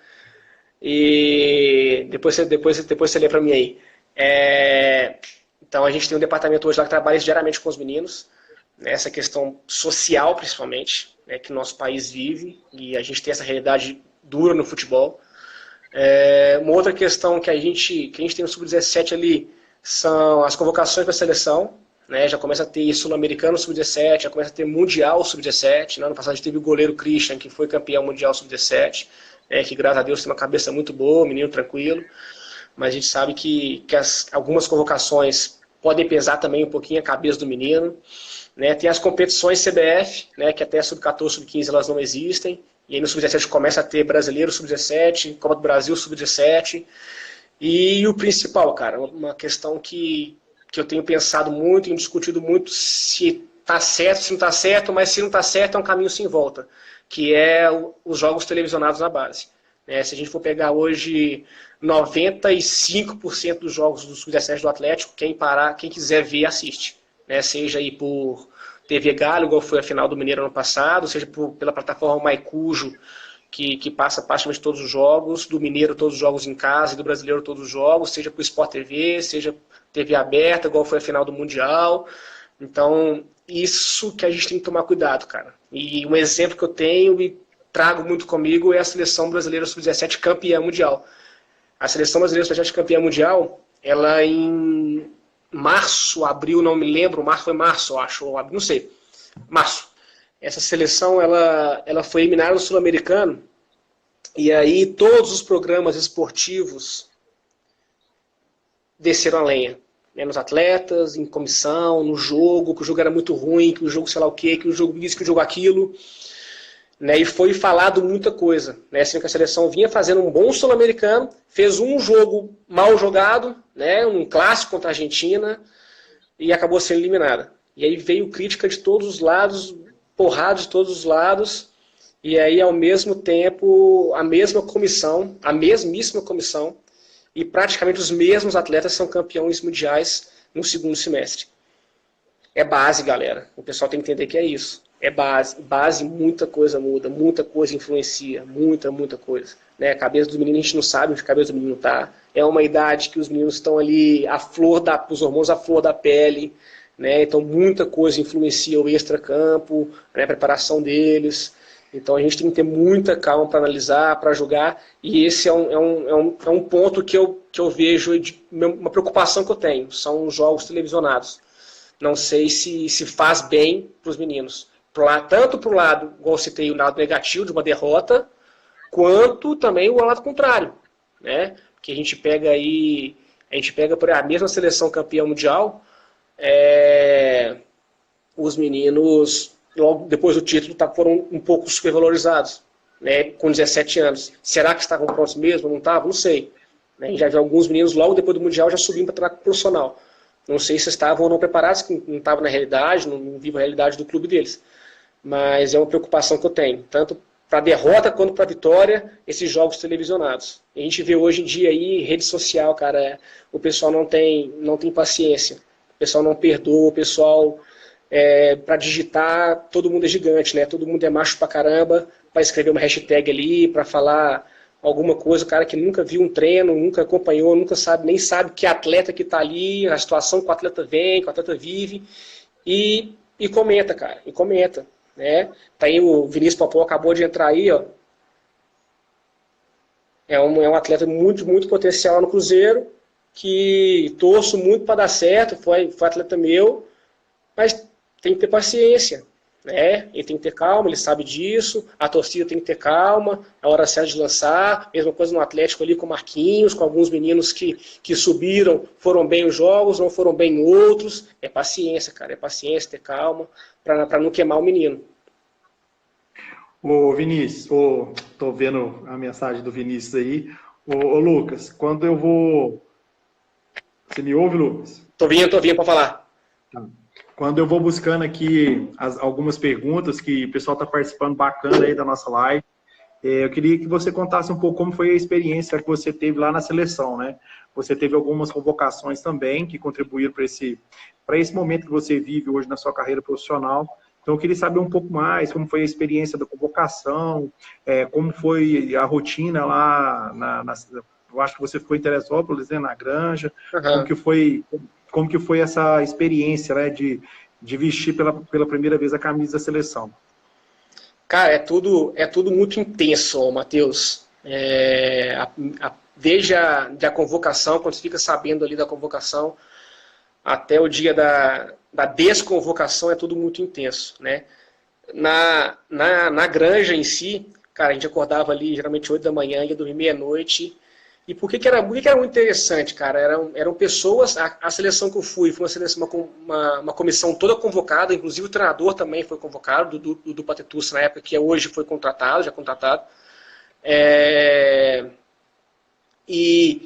e depois você lê para mim aí. Então a gente tem um departamento hoje lá que trabalha diariamente com os meninos, né, essa questão social principalmente, né, que o nosso país vive, e a gente tem essa realidade dura no futebol. Uma outra questão que a gente tem no Sub-17 ali são as convocações para a seleção, né, já começa a ter Sul-Americano Sub-17, já começa a ter Mundial Sub-17, né, ano passado a gente teve o goleiro Christian, que foi campeão mundial Sub-17, que graças a Deus tem uma cabeça muito boa, menino tranquilo, mas a gente sabe que algumas convocações podem pesar também um pouquinho a cabeça do menino. Né? Tem as competições CBF, né, que até sub-14, sub-15 elas não existem, e aí no sub-17 começa a ter brasileiro sub-17, Copa do Brasil sub-17, e o principal, cara, uma questão que eu tenho pensado muito e discutido muito se está certo, se não está certo, mas se não está certo é um caminho sem volta, que é os jogos televisionados na base. Se a gente for pegar hoje 95% dos jogos do Sub-17 do Atlético, quem quiser ver, assiste. Seja aí por TV Galo, igual foi a final do Mineiro ano passado, seja pela plataforma Maicujo, que passa praticamente todos os jogos, do Mineiro todos os jogos em casa e do Brasileiro todos os jogos, seja por Sport TV, seja TV aberta, igual foi a final do Mundial. Então, isso que a gente tem que tomar cuidado, cara. E um exemplo que eu tenho e trago muito comigo é a Seleção Brasileira Sub-17 campeã mundial. A Seleção Brasileira Sub-17 campeã mundial, ela em março, abril, não me lembro, foi março, eu acho, ou abril, não sei, março. Essa seleção, ela foi eliminada no Sul-Americano, e aí todos os programas esportivos desceram a lenha. Nos atletas, em comissão, no jogo, que o jogo era muito ruim, que o jogo sei lá o quê, que o jogo isso, que o jogo aquilo. E foi falado muita coisa. Assim que a seleção vinha fazendo um bom Sul-Americano, fez um jogo mal jogado, um clássico contra a Argentina, e acabou sendo eliminada. E aí veio crítica de todos os lados, porrada de todos os lados, e aí ao mesmo tempo a mesmíssima comissão, e praticamente os mesmos atletas são campeões mundiais no segundo semestre. É base, galera. O pessoal tem que entender que é isso. É base. Base, muita coisa muda, muita coisa influencia, muita coisa. A cabeça dos meninos, a gente não sabe onde a cabeça do menino está. É uma idade que os meninos estão ali, os hormônios à flor da pele, então muita coisa influencia o extracampo, a preparação deles. Então a gente tem que ter muita calma para analisar, para julgar, e esse é um ponto que eu vejo, uma preocupação que eu tenho, são os jogos televisionados. Não sei se faz bem para os meninos. Tanto para o lado, igual eu citei, o lado negativo de uma derrota, quanto também o lado contrário. Que a gente pega por a mesma seleção campeã mundial, os meninos, logo depois do título, foram um pouco supervalorizados, com 17 anos. Será que estavam prontos mesmo? Não estavam? Não sei. Já vi alguns meninos, logo depois do Mundial, já subindo para treinar profissional. Não sei se estavam ou não preparados, que não estavam na realidade, não vivam a realidade do clube deles. Mas é uma preocupação que eu tenho, tanto para a derrota quanto para a vitória, esses jogos televisionados. A gente vê hoje em dia aí, rede social, cara, o pessoal não tem paciência, o pessoal não perdoa, o pessoal, para digitar, todo mundo é gigante, todo mundo é macho pra caramba, para escrever uma hashtag ali, para falar alguma coisa, o cara que nunca viu um treino, nunca acompanhou, nem sabe que atleta que está ali, a situação que o atleta vem, que o atleta vive, e comenta, cara, e comenta. Tá aí o Vinícius Popó, acabou de entrar aí, ó. É um atleta muito potencial no Cruzeiro, que torço muito para dar certo, foi atleta meu, mas tem que ter paciência, ele tem que ter calma, ele sabe disso, a torcida tem que ter calma, é a hora certa de lançar, mesma coisa no Atlético ali com o Marquinhos, com alguns meninos que subiram, foram bem os jogos, não foram bem outros, é paciência, cara, ter calma, para não queimar o menino. Ô Vinícius, tô vendo a mensagem do Vinícius aí. Ô Lucas, quando eu vou... Você me ouve, Lucas? Tô vindo para falar. Tá. Quando eu vou buscando aqui algumas perguntas, que o pessoal está participando bacana aí da nossa live, eu queria que você contasse um pouco como foi a experiência que você teve lá na seleção, Você teve algumas convocações também que contribuíram para esse momento que você vive hoje na sua carreira profissional. Então eu queria saber um pouco mais como foi a experiência da convocação, como foi a rotina lá eu acho que você ficou em Teresópolis, na Granja, Uhum. como que foi essa experiência, de vestir pela primeira vez a camisa da seleção? Cara, é tudo muito intenso, Matheus. Desde a convocação, quando você fica sabendo ali da convocação, até o dia da desconvocação, é tudo muito intenso, Na Granja em si, cara, a gente acordava ali geralmente 8 da manhã, ia dormir meia-noite. E por que era muito interessante, cara? Eram pessoas, a seleção que eu fui foi uma seleção, uma comissão toda convocada, inclusive o treinador também foi convocado, do Patetussa, na época, que hoje foi contratado, já contratado. E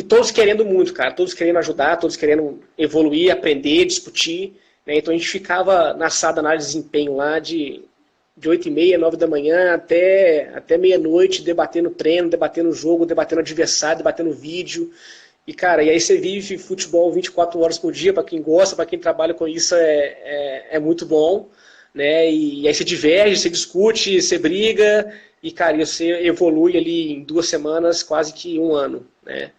todos querendo muito, cara, todos querendo ajudar, todos querendo evoluir, aprender, discutir. Então a gente ficava na sala de análise de desempenho lá de de 8h30, 9 da manhã até meia-noite, debatendo treino, debatendo jogo, debatendo adversário, debatendo vídeo. E, cara, e aí você vive futebol 24 horas por dia, para quem gosta, para quem trabalha com isso, é muito bom, né? E aí você diverge, você discute, você briga, e, cara, você evolui ali em 2 semanas, quase que 1 ano, né?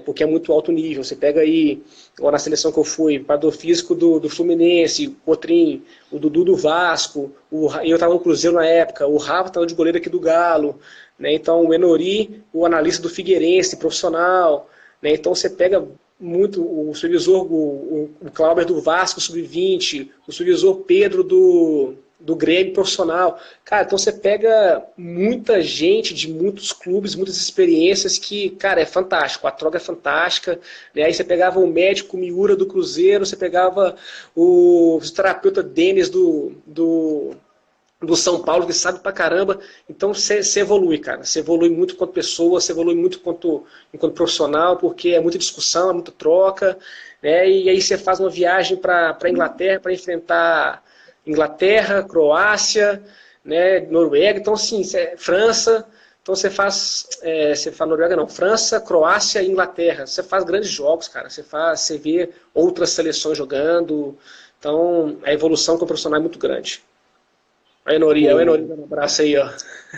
Porque é muito alto nível. Você pega aí, igual na seleção que eu fui, preparador físico do Fluminense, o Cotrim, o Dudu do Vasco, eu estava no Cruzeiro na época, o Rafa estava de goleiro aqui do Galo, né? Então o Enori, o analista do Figueirense, profissional, né? Então você pega muito o supervisor, o Clauber do Vasco, sub-20, o supervisor Pedro do Grêmio profissional. Cara, então você pega muita gente de muitos clubes, muitas experiências que, cara, é fantástico. A troca é fantástica, né? Aí você pegava o médico Miura do Cruzeiro, você pegava o terapeuta Denis do São Paulo, que sabe pra caramba. Então você evolui, cara. Você evolui muito quanto pessoa, você evolui muito enquanto profissional, porque é muita discussão, é muita troca, né? E aí você faz uma viagem para Inglaterra para enfrentar Inglaterra, Croácia, né, Noruega, então assim, França, então você faz Noruega não, França, Croácia e Inglaterra, você faz grandes jogos, cara, você vê outras seleções jogando, então a evolução como profissional é muito grande. O Enori dando um abraço aí, ó.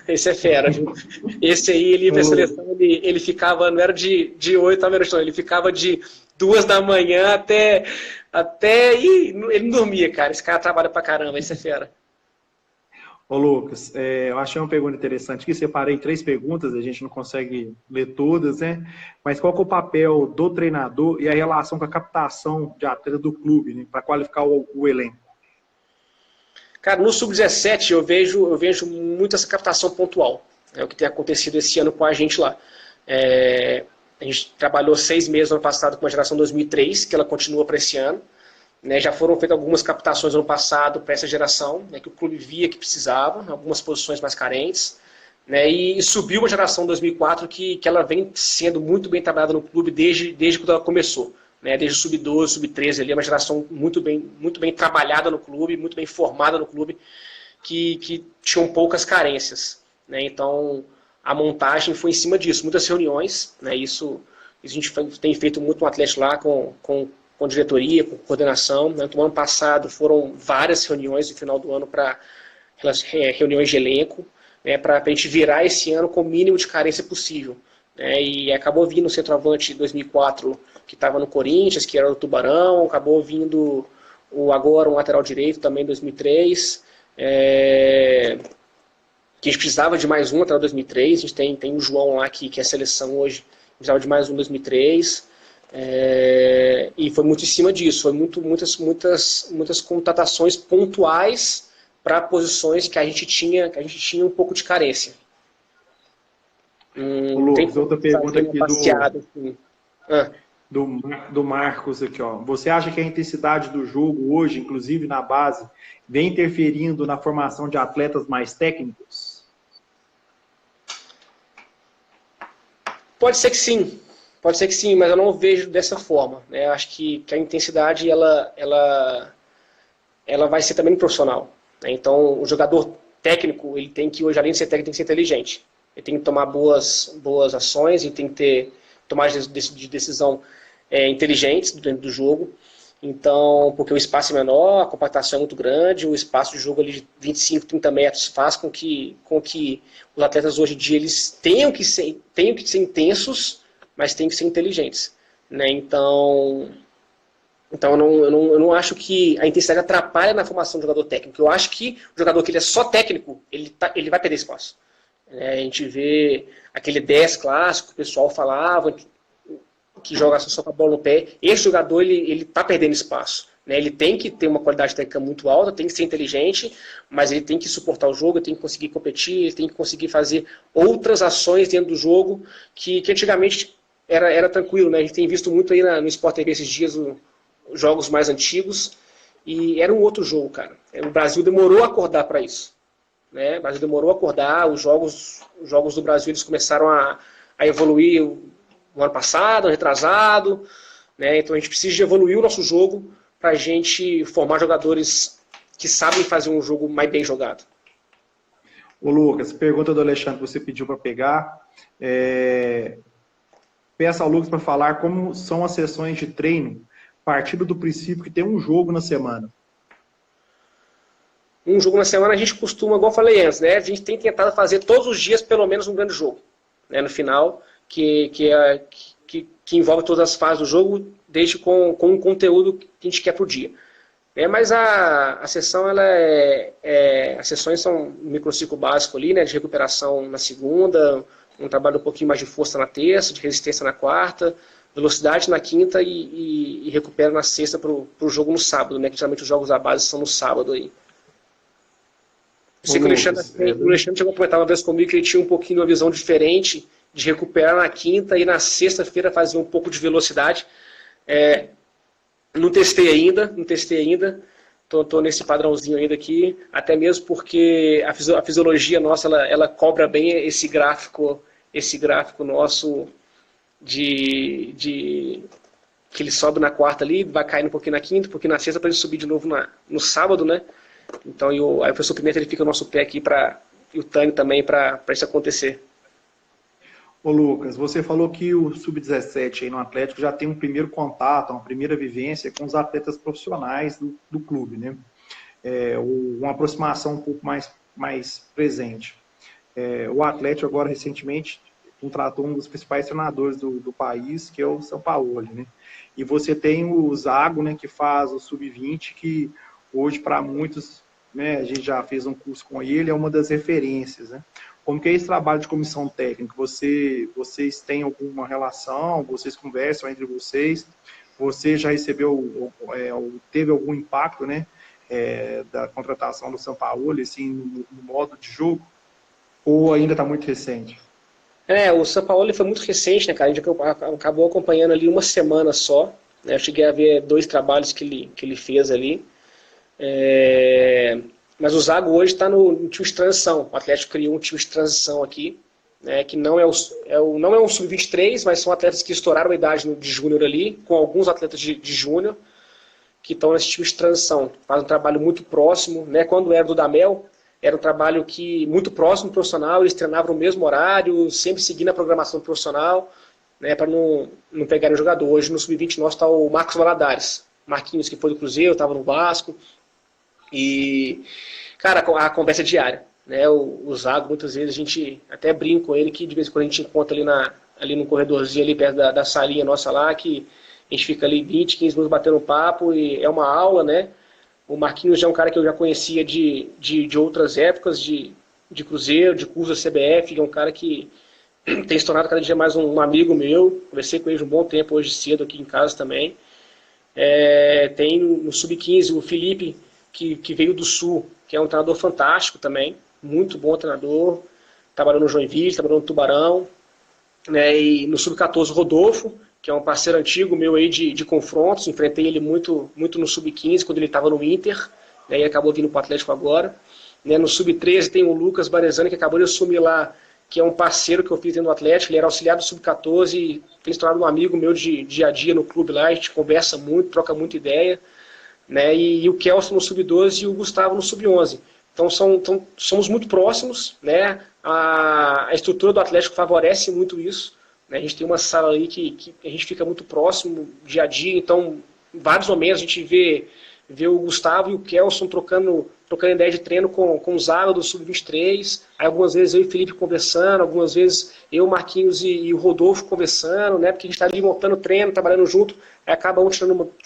Esse é fera, viu? Esse aí, ele pra seleção, ele ficava, não era de 8 a meia-noite, ele ficava de 2 da manhã até e ele não dormia, cara. Esse cara trabalha pra caramba, esse é fera. Ô Lucas, eu achei uma pergunta interessante aqui, separei 3 perguntas, a gente não consegue ler todas, né? Mas qual que é o papel do treinador e a relação com a captação de atleta do clube, né, para qualificar o elenco? Cara, no Sub-17 eu vejo muito essa captação pontual. É o que tem acontecido esse ano com a gente lá. A gente trabalhou 6 meses no ano passado com a geração 2003, que ela continua para esse ano. Né, já foram feitas algumas captações no ano passado para essa geração, né, que o clube via que precisava, algumas posições mais carentes. Né, e subiu uma geração 2004 que ela vem sendo muito bem trabalhada no clube desde quando ela começou. Né, desde o Sub-12, Sub-13, ali é uma geração muito bem trabalhada no clube, muito bem formada no clube, que tinham poucas carências. Né, então, a montagem foi em cima disso, muitas reuniões, né, isso a gente tem feito muito no Atlético lá com diretoria, com coordenação. Né, no ano passado foram várias reuniões no final do ano para reuniões de elenco, né, para a gente virar esse ano com o mínimo de carência possível. E acabou vindo o centroavante de 2004, que estava no Corinthians, que era o Tubarão, acabou vindo agora um lateral direito também em 2003, que a gente precisava de mais um lateral em 2003, a gente tem o João lá, que é a seleção hoje, precisava de mais um em 2003, e foi muito em cima disso, foi muitas contratações pontuais para posições que a gente tinha um pouco de carência. Lucas, outra pergunta aqui assim. do Marcos aqui, ó. Você acha que a intensidade do jogo hoje, inclusive na base, vem interferindo na formação de atletas mais técnicos? Pode ser que sim, mas eu não vejo dessa forma. Né? Eu acho que a intensidade ela vai ser também profissional. Né? Então, o jogador técnico, ele tem que, hoje, além de ser técnico, tem que ser inteligente. Ele tem que tomar boas ações, ele tem que ter tomadas de decisão inteligentes dentro do jogo. Então, porque o espaço é menor, a compactação é muito grande, o espaço de jogo ali de 25, 30 metros faz com que os atletas hoje em dia eles tenham que ser intensos, mas tenham que ser inteligentes. Né? Então eu não acho que a intensidade atrapalha na formação do jogador técnico. Eu acho que o jogador que ele é só técnico, ele vai perder espaço. A gente vê aquele 10 clássico que o pessoal falava, que joga só com a bola no pé. Esse jogador ele está perdendo espaço. Né? Ele tem que ter uma qualidade técnica muito alta, tem que ser inteligente, mas ele tem que suportar o jogo, ele tem que conseguir competir, ele tem que conseguir fazer outras ações dentro do jogo que antigamente era tranquilo. Né? A gente tem visto muito aí no Sport TV esses dias os jogos mais antigos e era um outro jogo, cara. O Brasil demorou a acordar para isso. Né? O Brasil demorou a acordar, os jogos do Brasil eles começaram a evoluir no ano passado, retrasado, né? Então a gente precisa de evoluir o nosso jogo para a gente formar jogadores que sabem fazer um jogo mais bem jogado. Ô Lucas, pergunta do Alexandre que você pediu para pegar. Peça ao Lucas para falar como são as sessões de treino, partindo do princípio que tem um jogo na semana. Um jogo na semana a gente costuma, igual eu falei antes, né? A gente tem tentado fazer todos os dias pelo menos um grande jogo, né? No final, que envolve todas as fases do jogo, desde com um conteúdo que a gente quer para o dia. Mas a sessão, as sessões são um microciclo básico ali, né? De recuperação na segunda, um trabalho um pouquinho mais de força na terça, de resistência na quarta, velocidade na quinta e recupera na sexta para o jogo no sábado, né? Que geralmente os jogos da base são no sábado aí. Eu sei que o Alexandre chegou a comentar uma vez comigo que ele tinha um pouquinho uma visão diferente de recuperar na quinta e na sexta-feira fazer um pouco de velocidade. Não testei ainda. Estou nesse padrãozinho ainda aqui, até mesmo porque a fisiologia nossa, ela cobra bem esse gráfico nosso de que ele sobe na quarta ali, vai caindo um pouquinho na quinta, um pouquinho na sexta, para ele subir de novo no sábado, né? Então, aí o professor Pimenta ele fica no nosso pé aqui, e o Tânio também, para isso acontecer. Ô Lucas, você falou que o Sub-17 aí no Atlético já tem um primeiro contato, uma primeira vivência com os atletas profissionais do clube, né? Uma aproximação um pouco mais presente. O Atlético agora, recentemente, contratou um dos principais treinadores do país, que é o Sampaoli, né? E você tem o Zago, né, que faz o Sub-20, que hoje, para muitos, né, a gente já fez um curso com ele, é uma das referências, né? Como que é esse trabalho de comissão técnica? Vocês têm alguma relação? Vocês conversam entre vocês? Você já recebeu, teve algum impacto, né, da contratação do Sampaoli, assim, no modo de jogo? Ou ainda está muito recente? O Sampaoli foi muito recente, né, cara? A gente acabou acompanhando ali uma semana só, né? Eu cheguei a ver 2 trabalhos que ele fez ali. Mas o Zago hoje está no time de transição. O Atlético criou um time de transição aqui, né, que não é um sub-23, mas são atletas que estouraram a idade de júnior ali, com alguns atletas de júnior, que estão nesse time de transição. Faz um trabalho muito próximo, né? Quando era do Damel, era um trabalho muito próximo do profissional, eles treinavam no mesmo horário, sempre seguindo a programação do profissional, né, para não pegarem o jogador. Hoje no sub-20 nosso está o Marcos Valadares. Marquinhos, que foi do Cruzeiro, estava no Vasco. E, cara, a conversa é diária, né? O Zago, muitas vezes a gente até brinca com ele, que de vez em quando a gente encontra ali no corredorzinho, ali perto da salinha nossa lá, que a gente fica ali 20, 15 minutos batendo papo, e é uma aula, né? O Marquinhos já é um cara que eu já conhecia de outras épocas, de Cruzeiro, de curso da CBF, é um cara que tem se tornado cada dia mais um amigo meu. Conversei com ele um bom tempo hoje cedo aqui em casa também. Tem no Sub-15 o Felipe, que veio do Sul, que é um treinador fantástico também, muito bom treinador, trabalhou no Joinville, trabalhou no Tubarão, né? E no Sub-14 o Rodolfo, que é um parceiro antigo meu aí de confrontos, enfrentei ele muito no Sub-15, quando ele estava no Inter, né? E acabou vindo para o Atlético agora. Né? No Sub-13 tem o Lucas Barezani, que acabou de assumir lá, que é um parceiro que eu fiz dentro do Atlético, ele era auxiliar do Sub-14 e tem se tornado um amigo meu de dia a dia no clube lá, a gente conversa muito, troca muita ideia, né? E o Kelson no Sub-12 e o Gustavo no Sub-11. Então somos muito próximos, né? A estrutura do Atlético favorece muito isso, né? A gente tem uma sala aí que a gente fica muito próximo dia a dia, então em vários momentos a gente vê o Gustavo e o Kelson trocando ideia de treino com o Zaga do Sub-23, aí algumas vezes eu e o Felipe conversando, algumas vezes eu, Marquinhos e o Rodolfo conversando, né, porque a gente está ali montando treino, trabalhando junto, aí acaba um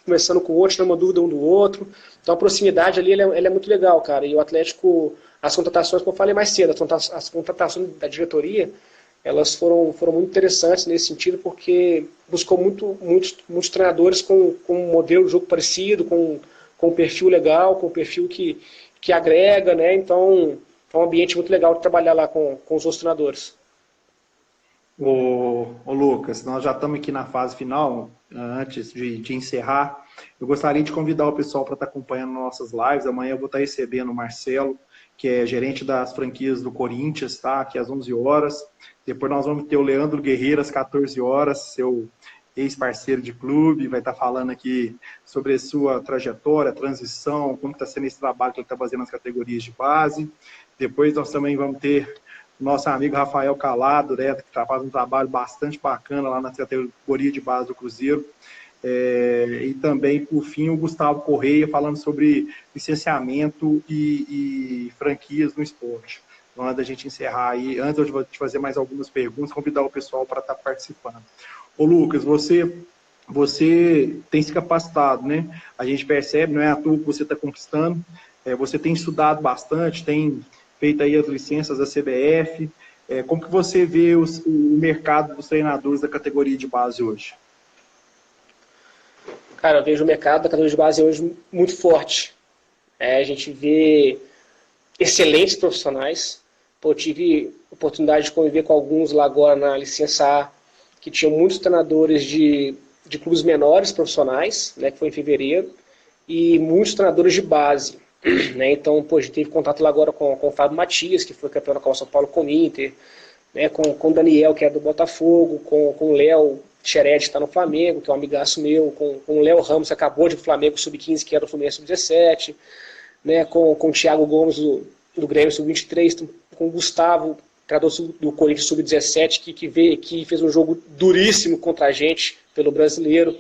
conversando com o outro, tirando uma dúvida um do outro, então a proximidade ali ela é muito legal, cara, e o Atlético, as contratações, como eu falei mais cedo, as contratações da diretoria, elas foram muito interessantes nesse sentido, porque buscou muitos treinadores com um modelo de jogo parecido, com um perfil legal, com um perfil que agrega, né? Então, é um ambiente muito legal de trabalhar lá com os outros treinadores. Ô Lucas, nós já estamos aqui na fase final, antes de encerrar, eu gostaria de convidar o pessoal para estar acompanhando nossas lives. Amanhã eu vou estar recebendo o Marcelo, que é gerente das franquias do Corinthians, tá? Aqui às 11 horas. Depois nós vamos ter o Leandro Guerreiro às 14 horas, seu ex-parceiro de clube, vai estar falando aqui sobre a sua trajetória, transição, como está sendo esse trabalho que ele está fazendo nas categorias de base. Depois nós também vamos ter o nosso amigo Rafael Calado, né, que faz um trabalho bastante bacana lá na categoria de base do Cruzeiro. E também, por fim, o Gustavo Correia falando sobre licenciamento e franquias no esporte. Então, antes da gente encerrar aí, antes eu vou te fazer mais algumas perguntas, convidar o pessoal para estar participando. Ô Lucas, você tem se capacitado, né? A gente percebe, não é à toa que você está conquistando, você tem estudado bastante, tem feito aí as licenças da CBF. Como que você vê o mercado dos treinadores da categoria de base hoje? Cara, eu vejo o mercado da categoria de base hoje muito forte. A gente vê excelentes profissionais. Pô, eu tive oportunidade de conviver com alguns lá agora na licença A, que tinham muitos treinadores de clubes menores profissionais, né, que foi em fevereiro, e muitos treinadores de base. Né? Então, pô, a gente teve contato lá agora com o Fábio Matias, que foi campeão da Copa São Paulo com o Inter, né, com o Daniel, que é do Botafogo, com o Léo Xered, que está no Flamengo, que é um amigaço meu, com o Léo Ramos, que acabou de ir pro Flamengo Sub-15, que era do Fluminense Sub-17, né, com o Thiago Gomes do Grêmio Sub-23, com o Gustavo, treinador do Corinthians Sub-17, que fez um jogo duríssimo contra a gente, pelo brasileiro.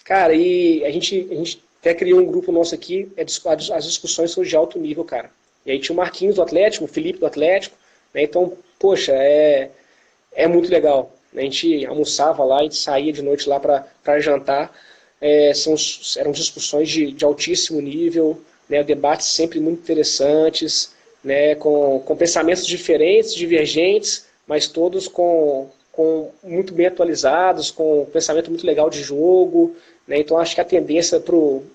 Cara, e a gente até criou um grupo nosso aqui, as discussões são de alto nível, cara. E aí tinha o Marquinhos do Atlético, o Felipe do Atlético, né, então, poxa, é muito legal. A gente almoçava lá, a gente saía de noite lá para jantar. Eram discussões de altíssimo nível, né, debates sempre muito interessantes, né, com pensamentos diferentes, divergentes, mas todos com muito bem atualizados, com um pensamento muito legal de jogo. Né, então acho que a tendência para o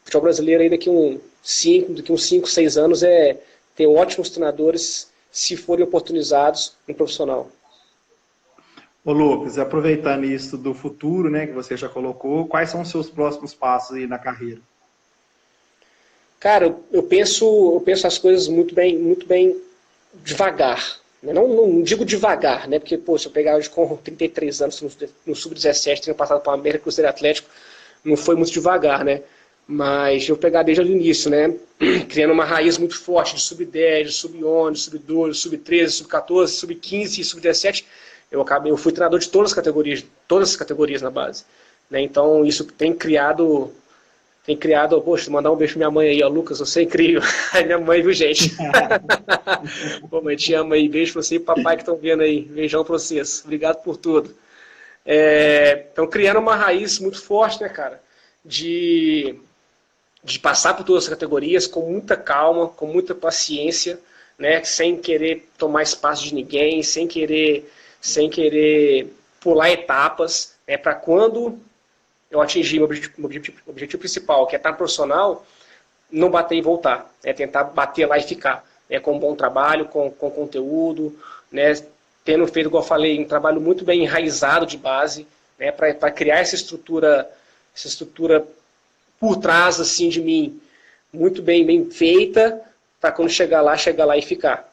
futebol brasileiro aí daqui uns 5, 6 anos é ter ótimos treinadores se forem oportunizados no profissional. Ô Lucas, aproveitando isso do futuro, né, que você já colocou, quais são os seus próximos passos aí na carreira? Cara, eu penso as coisas muito bem devagar. Né? Não digo devagar, né? Porque, pô, se eu pegar hoje com 33 anos no Sub-17, tendo passado para o América, Cruzeiro Atlético, não foi muito devagar, né? Mas eu pegar desde o início, né? Criando uma raiz muito forte de Sub-10, Sub-11, Sub-12, Sub-13, Sub-14, Sub-15 e Sub-17. Eu fui treinador de todas as categorias na base. Né? Então, isso tem criado, poxa, mandar um beijo pra minha mãe aí, ó, Lucas, você é incrível. Aí minha mãe, viu, gente? Pô, mãe, te amo aí, beijo pra você e papai que estão vendo aí, beijão pra vocês, obrigado por tudo. Então, criando uma raiz muito forte, né, cara, de passar por todas as categorias com muita calma, com muita paciência, né, sem querer tomar espaço de ninguém, sem querer pular etapas, né, para quando eu atingir meu objetivo principal, que é estar no profissional, não bater e voltar, né, tentar bater lá e ficar, né, com um bom trabalho, com conteúdo, né, tendo feito, igual eu falei, um trabalho muito bem enraizado de base, né, para criar essa estrutura por trás assim, de mim, muito bem feita, para quando chegar lá e ficar.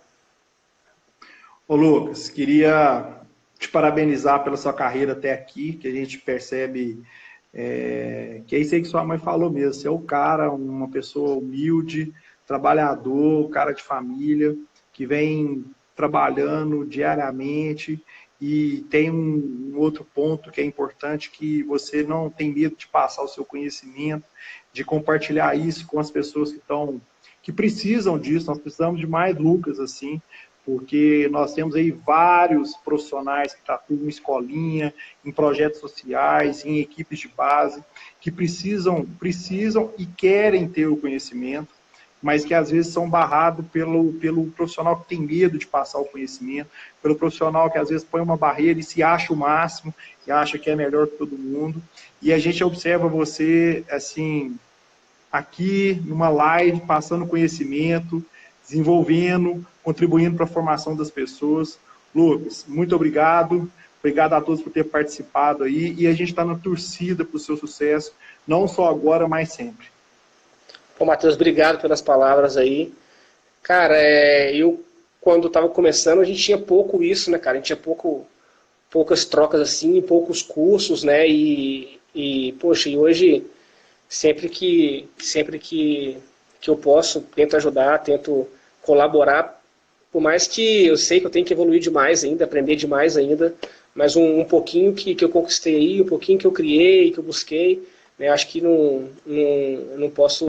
Ô Lucas, queria te parabenizar pela sua carreira até aqui, que a gente percebe que é isso aí que sua mãe falou mesmo, você é o cara, uma pessoa humilde, trabalhador, cara de família, que vem trabalhando diariamente. E tem um outro ponto que é importante, que você não tem medo de passar o seu conhecimento, de compartilhar isso com as pessoas que precisam disso. Nós precisamos de mais Lucas assim, porque nós temos aí vários profissionais que atuam em escolinha, em projetos sociais, em equipes de base, que precisam e querem ter o conhecimento, mas que às vezes são barrados pelo profissional que tem medo de passar o conhecimento, pelo profissional que às vezes põe uma barreira e se acha o máximo, e acha que é melhor que todo mundo. E a gente observa você, assim, aqui numa live, passando conhecimento, desenvolvendo, contribuindo para a formação das pessoas. Lucas, muito obrigado. Obrigado a todos por ter participado aí. E a gente está na torcida para o seu sucesso, não só agora, mas sempre. Bom, Matheus, obrigado pelas palavras aí. Cara, eu, quando estava começando, a gente tinha pouco isso, né, cara? A gente tinha poucas trocas assim, poucos cursos, né? Poxa, e hoje, sempre que eu posso, tento ajudar, tento colaborar Por mais que eu sei que eu tenho que evoluir demais ainda, aprender demais ainda, mas um pouquinho que eu conquistei aí, um pouquinho que eu criei, que eu busquei, né, acho que não posso